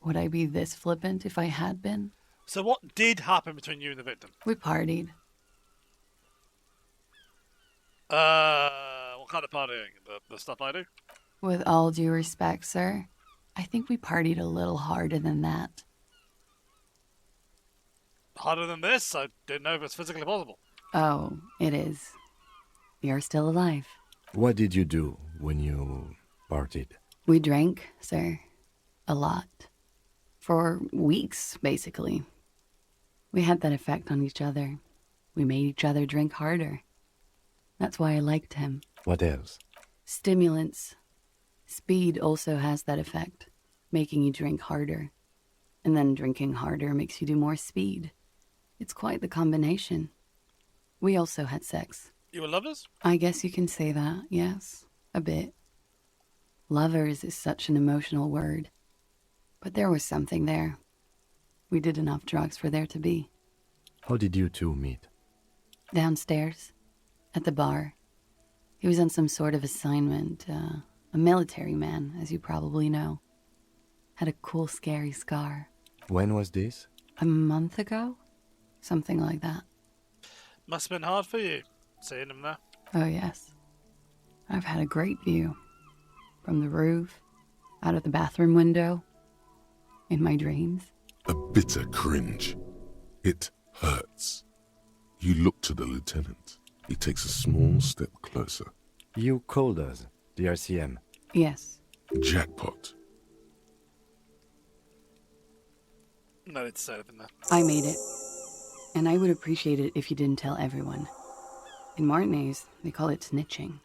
Would I be this flippant if I had been? So what did happen between you and the victim? We partied. What kind of partying? The stuff I do? With all due respect, sir, I think we partied a little harder than that. Harder than this? I didn't know if it's physically possible. Oh, it is. You're still alive. What did you do when you partied? We drank, sir. A lot. For weeks, basically. We had that effect on each other. We made each other drink harder. That's why I liked him. What else? Stimulants. Speed also has that effect, making you drink harder. And then drinking harder makes you do more speed. It's quite the combination. We also had sex. You were lovers? I guess you can say that, yes. A bit. Lovers is such an emotional word. But there was something there. We did enough drugs for there to be. How did you two meet? Downstairs. At the bar. He was on some sort of assignment. A military man, as you probably know. Had a cool, scary scar. When was this? A month ago? Something like that. Must have been hard for you, seeing him there. Oh, yes. I've had a great view. From the roof, out of the bathroom window, in my dreams. A bitter cringe. It hurts. You look to the lieutenant. He takes a small step closer. You called us, the RCM. Yes. Jackpot. No need to say anything there. I made it. And I would appreciate it if you didn't tell everyone. In Martinez, they call it snitching.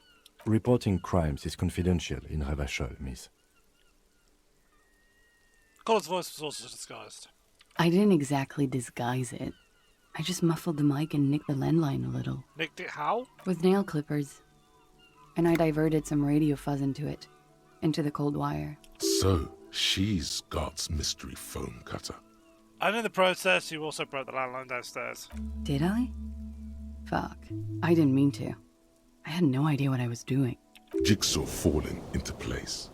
Reporting crimes is confidential in Ravachol, miss. Colin's voice was also disguised. I didn't exactly disguise it. I just muffled the mic and nicked the landline a little. Nicked it how? With nail clippers. And I diverted some radio fuzz into it. Into the cold wire. So, She's God's mystery phone cutter. And in the process, you also broke the landline downstairs. Did I? Fuck. I didn't mean to. I had no idea what I was doing. Jigsaw falling into place.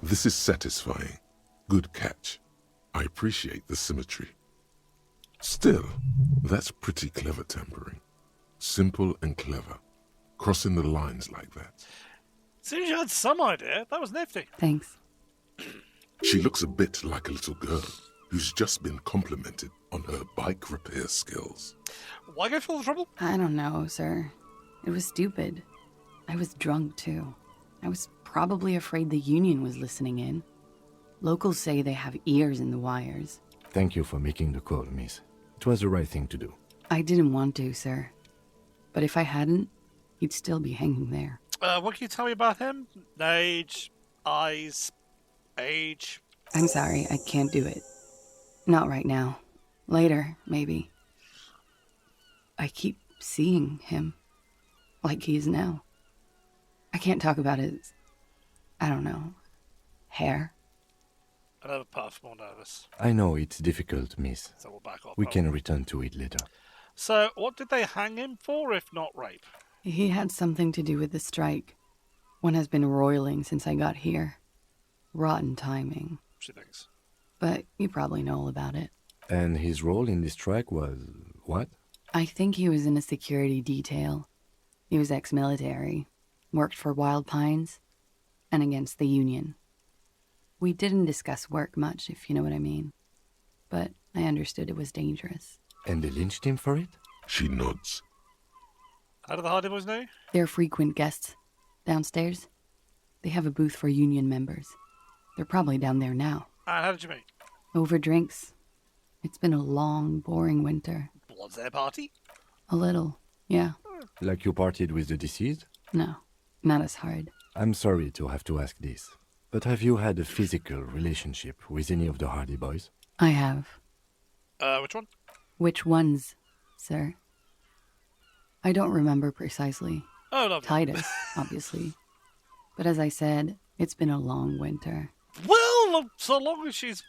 This is satisfying. Good catch. I appreciate the symmetry. Still, that's pretty clever tampering. Simple and clever. Crossing the lines like that. Seems you had some idea. That was nifty. Thanks. She looks a bit like a little girl who's just been complimented on her bike repair skills. Why go for the trouble? I don't know, sir. It was stupid. I was drunk, too. I was probably afraid the union was listening in. Locals say they have ears in the wires. Thank you for making the call, miss. It was the right thing to do. I didn't want to, sir. But if I hadn't, he'd still be hanging there. What can you tell me about him? Age, eyes, age? I'm sorry, I can't do it. Not right now. Later, maybe. I keep seeing him. Like he is now. I can't talk about his... I don't know. Hair. Another puff, more nervous. I know it's difficult, miss. So we'll back off. We can return to it later. So, what did they hang him for, if not rape? He had something to do with the strike. One has been roiling since I got here. Rotten timing. She thinks. But you probably know all about it. And his role in this strike was... what? I think he was in a security detail. He was ex-military. Worked for Wild Pines. And against the Union. We didn't discuss work much, if you know what I mean. But I understood it was dangerous. And they lynched him for it? She nods. How do the Hardie Boys know? They're frequent guests. Downstairs. They have a booth for Union members. They're probably down there now. And how did you meet? Over drinks. It's been a long, boring winter. Was there a party? A little, yeah. Like you partied with the deceased? No, not as hard. I'm sorry to have to ask this, but have you had a physical relationship with any of the Hardie Boys? I have. Which one? Which ones, sir? I don't remember precisely. Oh, no. Titus, obviously. But as I said, it's been a long winter. Well, so long as she's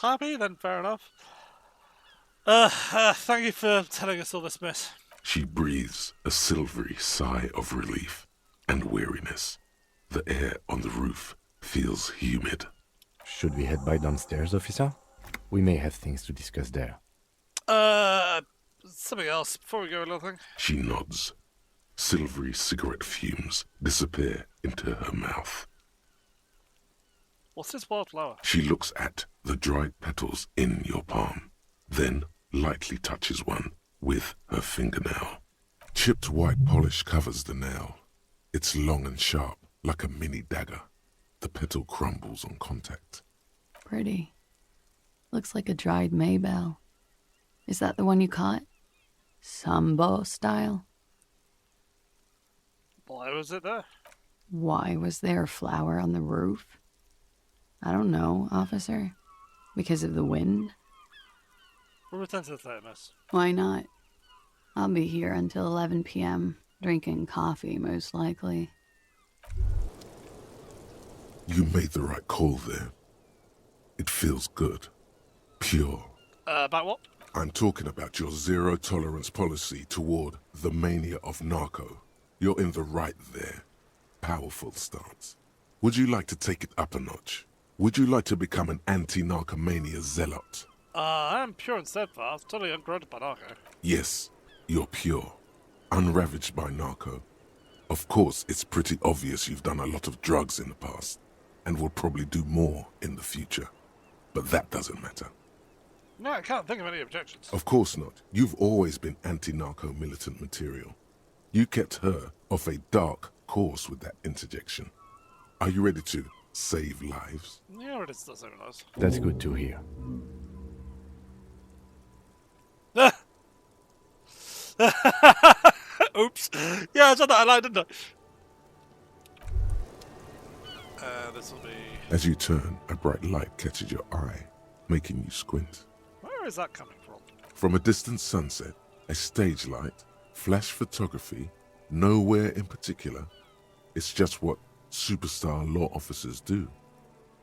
happy, then fair enough. Thank you for telling us all this, miss. She breathes a silvery sigh of relief and weariness. The air on the roof feels humid. Should we head by downstairs, officer? We may have things to discuss there. Something else before we go, little thing. She nods. Silvery cigarette fumes disappear into her mouth. What's this wildflower? She looks at the dried petals in your palm, then lightly touches one with her fingernail. Chipped white polish covers the nail. It's long and sharp, like a mini dagger. The petal crumbles on contact. Pretty. Looks like a dried maybell. Is that the one you caught? Sambo style? Why was it there? Why was there a flower on the roof? I don't know, officer. Because of the wind? We'll return to the third, miss. Why not? I'll be here until 11 p.m., drinking coffee, most likely. You made the right call there. It feels good. Pure. About what? I'm talking about your zero-tolerance policy toward the mania of narco. You're in the right there. Powerful stance. Would you like to take it up a notch? Would you like to become an anti-narcomania zealot? I am pure and steadfast, totally uncorrupted by narco. Yes, you're pure. Unravaged by narco. Of course, it's pretty obvious you've done a lot of drugs in the past, and will probably do more in the future. But that doesn't matter. No, I can't think of any objections. Of course not. You've always been anti-narco militant material. You kept her off a dark course with that interjection. Are you ready to save lives? Yeah, it is still saving lives. That's good to hear. Oops. Yeah, I said that line, didn't I? This will be... As you turn, a bright light catches your eye, making you squint. Where is that coming from? From a distant sunset, a stage light, flash photography, nowhere in particular. It's just what superstar law officers do.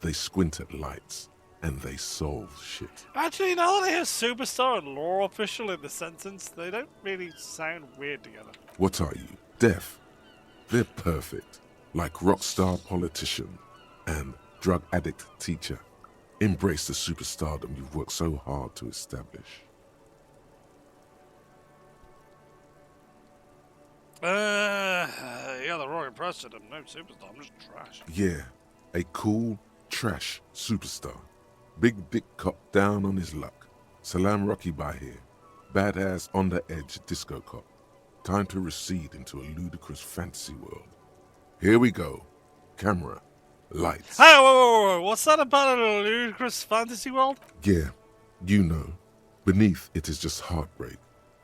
They squint at lights, and they solve shit. Actually, now that I hear superstar and law official in the sentence, they don't really sound weird together. What are you, deaf? They're perfect, like rock star politician and drug addict teacher. Embrace the superstardom you've worked so hard to establish. Yeah, the wrong impression. I'm no superstar, I'm just trash. Yeah, a cool, trash superstar. Big dick cop down on his luck. Salam Rocky by here. Badass on the edge disco cop. Time to recede into a ludicrous fantasy world. Here we go. Camera. Lights. Hey, whoa. What's that about a ludicrous fantasy world? Yeah, you know. Beneath it is just heartbreak.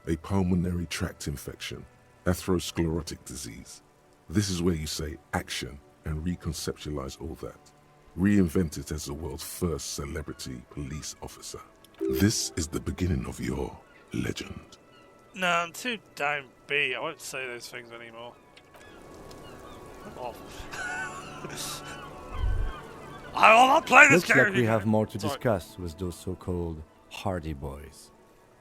A pulmonary tract infection. Atherosclerotic disease. This is where you say action and reconceptualize all that. Reinvent it as the world's first celebrity police officer. This is the beginning of your legend. No, I'm too down B. I won't say those things anymore. I'm off. I will not play this Looks game. like we have more to Sorry. discuss with those so-called Hardie Boys.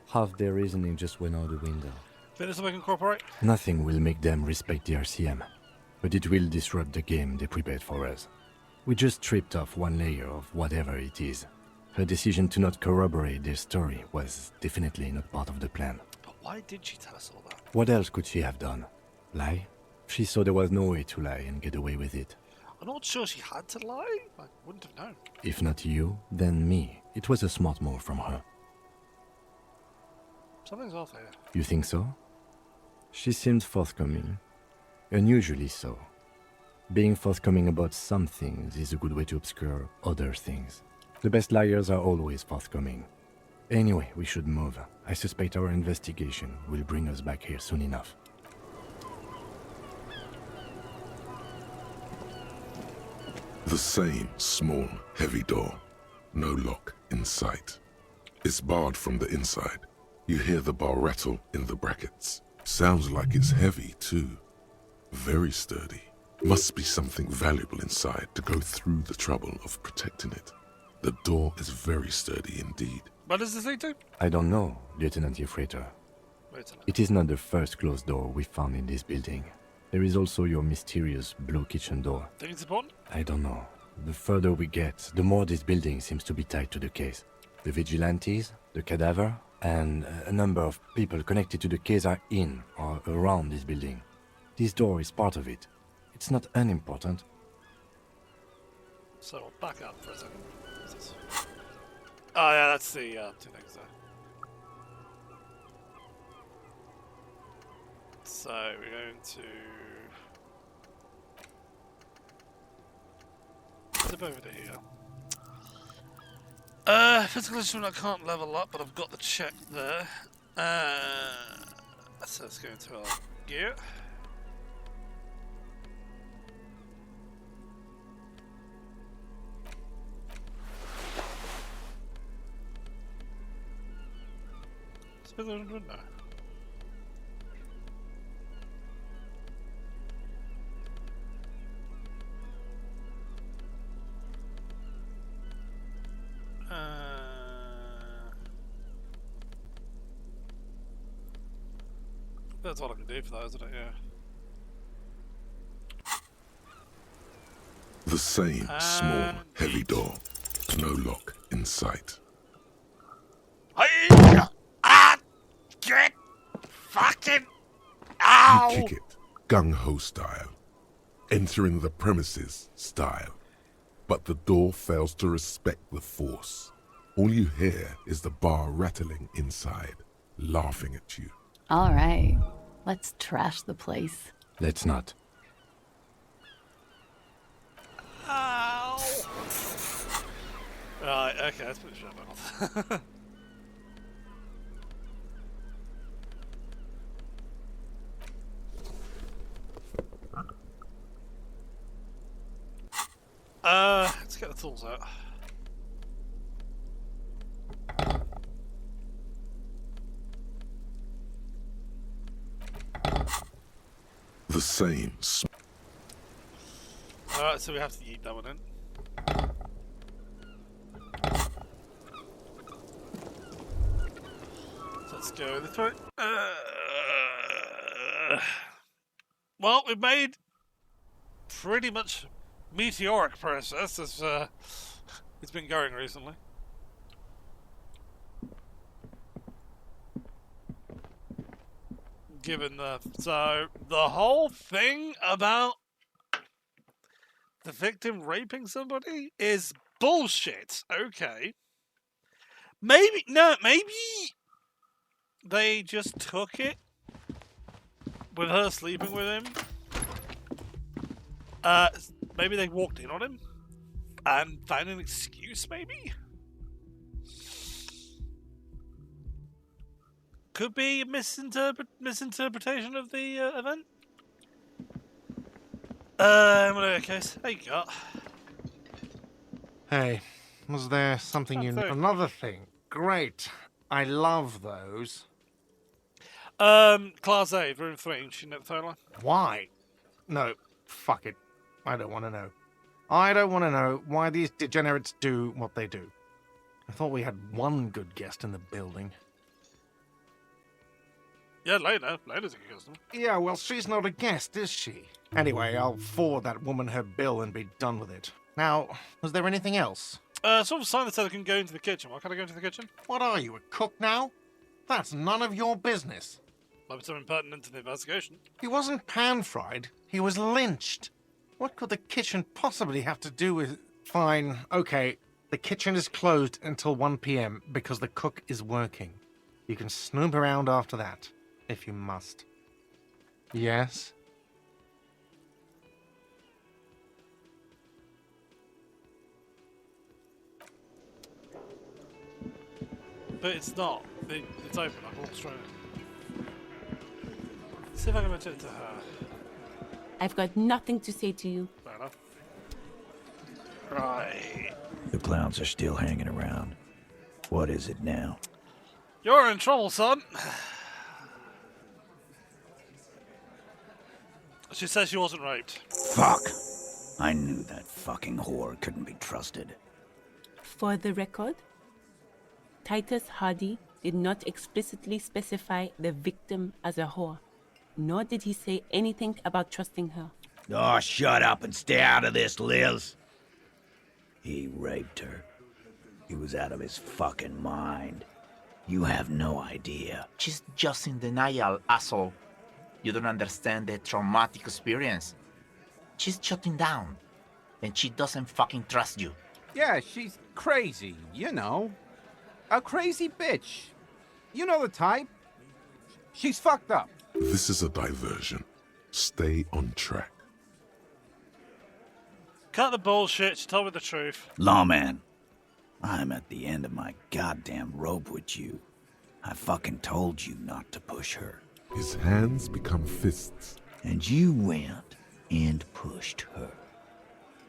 Half their reasoning just went out the window. Finish so we can cooperate? Nothing will make them respect the RCM, but it will disrupt the game they prepared for us. We just stripped off one layer of whatever it is. Her decision to not corroborate their story was definitely not part of the plan. But why did she tell us all that? What else could she have done? Lie? She saw there was no way to lie and get away with it. I'm not sure she had to lie. I wouldn't have known. If not you, then me. It was a smart move from her. Something's off here. You think so? She seemed forthcoming. Unusually so. Being forthcoming about some things is a good way to obscure other things. The best liars are always forthcoming. Anyway, we should move. I suspect our investigation will bring us back here soon enough. The same small, heavy door. No lock in sight. It's barred from the inside. You hear the bar rattle in the brackets. Sounds like it's heavy, too. Very sturdy. Must be something valuable inside to go through the trouble of protecting it. The door is very sturdy indeed. What does this thing do? I don't know, Lieutenant Yefreiter. It is not the first closed door we found in this building. There is also your mysterious blue kitchen door. Think it's important? I don't know. The further we get, the more this building seems to be tied to the case. The vigilantes, the cadaver, and a number of people connected to the case are in or around this building. This door is part of it. It's not unimportant. So we'll back up for a second. What's this? Oh yeah, that's the two things there. So we're going to zip over to here. Physical instrument I can't level up, but I've got the check there. So let's go into our gear. Spill it window. That's all I can do for that, isn't it? Yeah. The same small, heavy door. No lock in sight. Get fucking ow! You kick it, gung-ho style. Entering the premises style. But the door fails to respect the force. All you hear is the bar rattling inside, laughing at you. All right, let's trash the place. Let's not. Ow! Right, okay, let's put the shot on. Let's get the tools out. The same. Alright, so we have to eat that one in. let's go this way. Well, we've made pretty much meteoric progress as it's been going recently. Given so the whole thing about the victim raping somebody is bullshit. Okay. Maybe they just took it with her sleeping with him. Maybe they walked in on him and found an excuse, maybe? Could be a misinterpretation of the event. Whatever case. Hey, got. Hey, was there something you... Another thing. Great. I love those. Class A, room 3, she the phone line. Why? No, fuck it. I don't want to know. I don't want to know why these degenerates do what they do. I thought we had one good guest in the building. Yeah, Lena's a good customer. Yeah, well, she's not a guest, is she? Anyway, I'll forward that woman her bill and be done with it. Now, was there anything else? Sort of sign that said I can go into the kitchen. Why can't I go into the kitchen? What are you, a cook now? That's none of your business. Might be something pertinent to the investigation. He wasn't pan-fried. He was lynched. What could the kitchen possibly have to do with... Fine, okay. The kitchen is closed until 1 p.m. because the cook is working. You can snoop around after that, if you must. Yes? But it's not. It's open. I can walk straight in. See if I can mention it to her. I've got nothing to say to you. Fair enough. Right. The clowns are still hanging around. What is it now? You're in trouble, son. She says she wasn't raped. Fuck! I knew that fucking whore couldn't be trusted. For the record, Titus Hardie did not explicitly specify the victim as a whore, nor did he say anything about trusting her. Oh, shut up and stay out of this, Liz. He raped her. He was out of his fucking mind. You have no idea. She's just in denial, asshole. You don't understand the traumatic experience. She's shutting down, and she doesn't fucking trust you. Yeah, she's crazy, you know. A crazy bitch. You know the type. She's fucked up. This is a diversion. Stay on track. Cut the bullshit. She told me the truth. Lawman, I'm at the end of my goddamn rope with you. I fucking told you not to push her. His hands become fists. And you went and pushed her.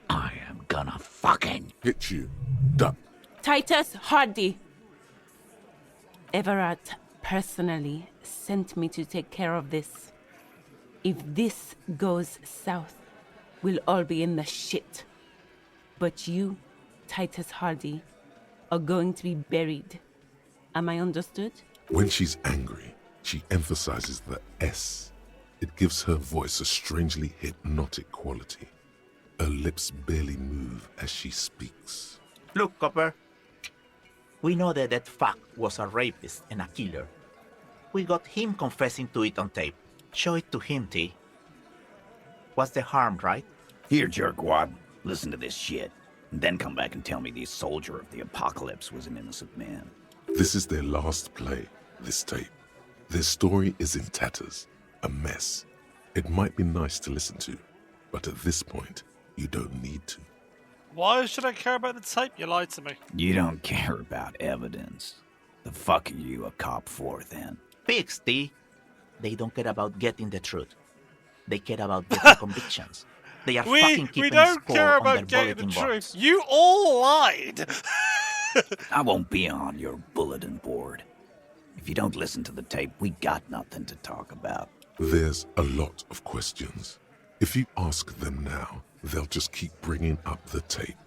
I am gonna fucking... hit you. Duck. Titus Hardie. Everett personally sent me to take care of this. If this goes south, we'll all be in the shit. But you, Titus Hardie, are going to be buried. Am I understood? When she's angry, she emphasizes the S. It gives her voice a strangely hypnotic quality. Her lips barely move as she speaks. Look, Copper. We know that fuck was a rapist and a killer. We got him confessing to it on tape. Show it to him, T. What's the harm, right? Here, jerkwad. Listen to this shit. And then come back and tell me the soldier of the apocalypse was an innocent man. This is their last play, this tape. Their story is in tatters, a mess. It might be nice to listen to, but at this point, you don't need to. Why should I care about the tape? You lied to me. You don't care about evidence. The fuck are you a cop for, then? Pigs, T. They don't care about getting the truth. They care about getting convictions. They are fucking keeping score on their bulletin boards. You all lied. I won't be on your bulletin board. If you don't listen to the tape, we got nothing to talk about. There's a lot of questions. If you ask them now, they'll just keep bringing up the tape.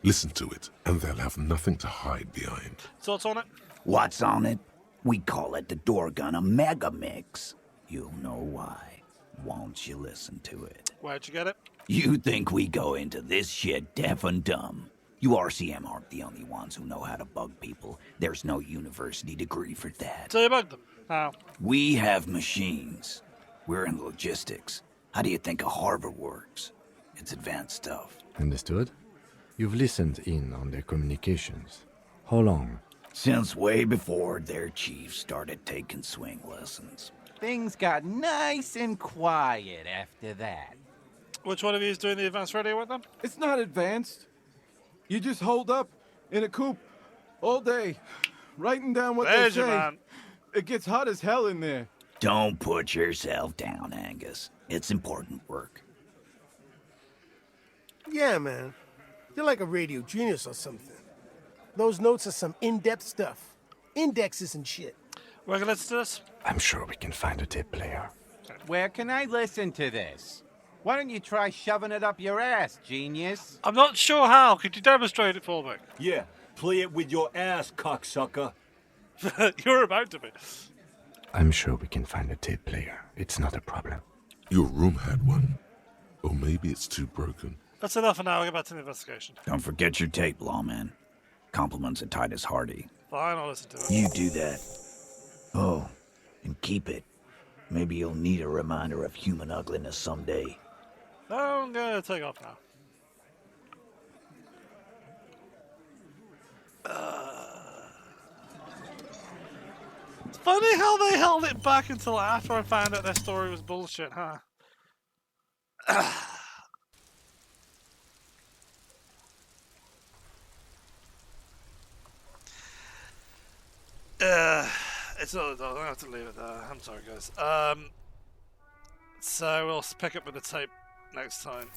Listen to it, and they'll have nothing to hide behind. So what's on it? What's on it? We call it the Dorgun Mega Mix. You'll know why. Won't you listen to it? Where'd you get it? You think we go into this shit deaf and dumb? You RCM aren't the only ones who know how to bug people. There's no university degree for that. So you bugged them. How? We have machines. We're in logistics. How do you think a harbor works? It's advanced stuff. Understood? You've listened in on their communications. How long? Since way before their chief started taking swing lessons. Things got nice and quiet after that. Which one of you is doing the advanced radio with them? It's not advanced. You just hold up in a coop all day, writing down what There's they your say. man. It gets hot as hell in there. Don't put yourself down, Angus. It's important work. Yeah, man. You're like a radio genius or something. Those notes are some in-depth stuff. Indexes and shit. Reckon let's do this? I'm sure we can find a tape player. Where can I listen to this? Why don't you try shoving it up your ass, genius? I'm not sure how. Could you demonstrate it for me? Yeah, play it with your ass, cocksucker. You're about to be. I'm sure we can find a tape player. It's not a problem. Your room had one. Or maybe it's too broken. That's enough for now. I'll get back to the investigation. Don't forget your tape, lawman. Compliments of Titus Hardie. Fine, I'll listen to it. You do that. Oh, and keep it. Maybe you'll need a reminder of human ugliness someday. I'm gonna take off now. It's funny how they held it back until after I found out their story was bullshit, huh? It's not. I'm gonna have to leave it there. I'm sorry, guys. So we'll pick up with the tape next time.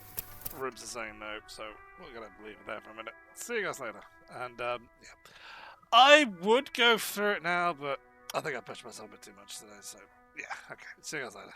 Ribs are saying no, so we're gonna leave it there for a minute. See you guys later. And yeah, I would go through it now, but I think I pushed myself a bit too much today. So yeah, okay. See you guys later.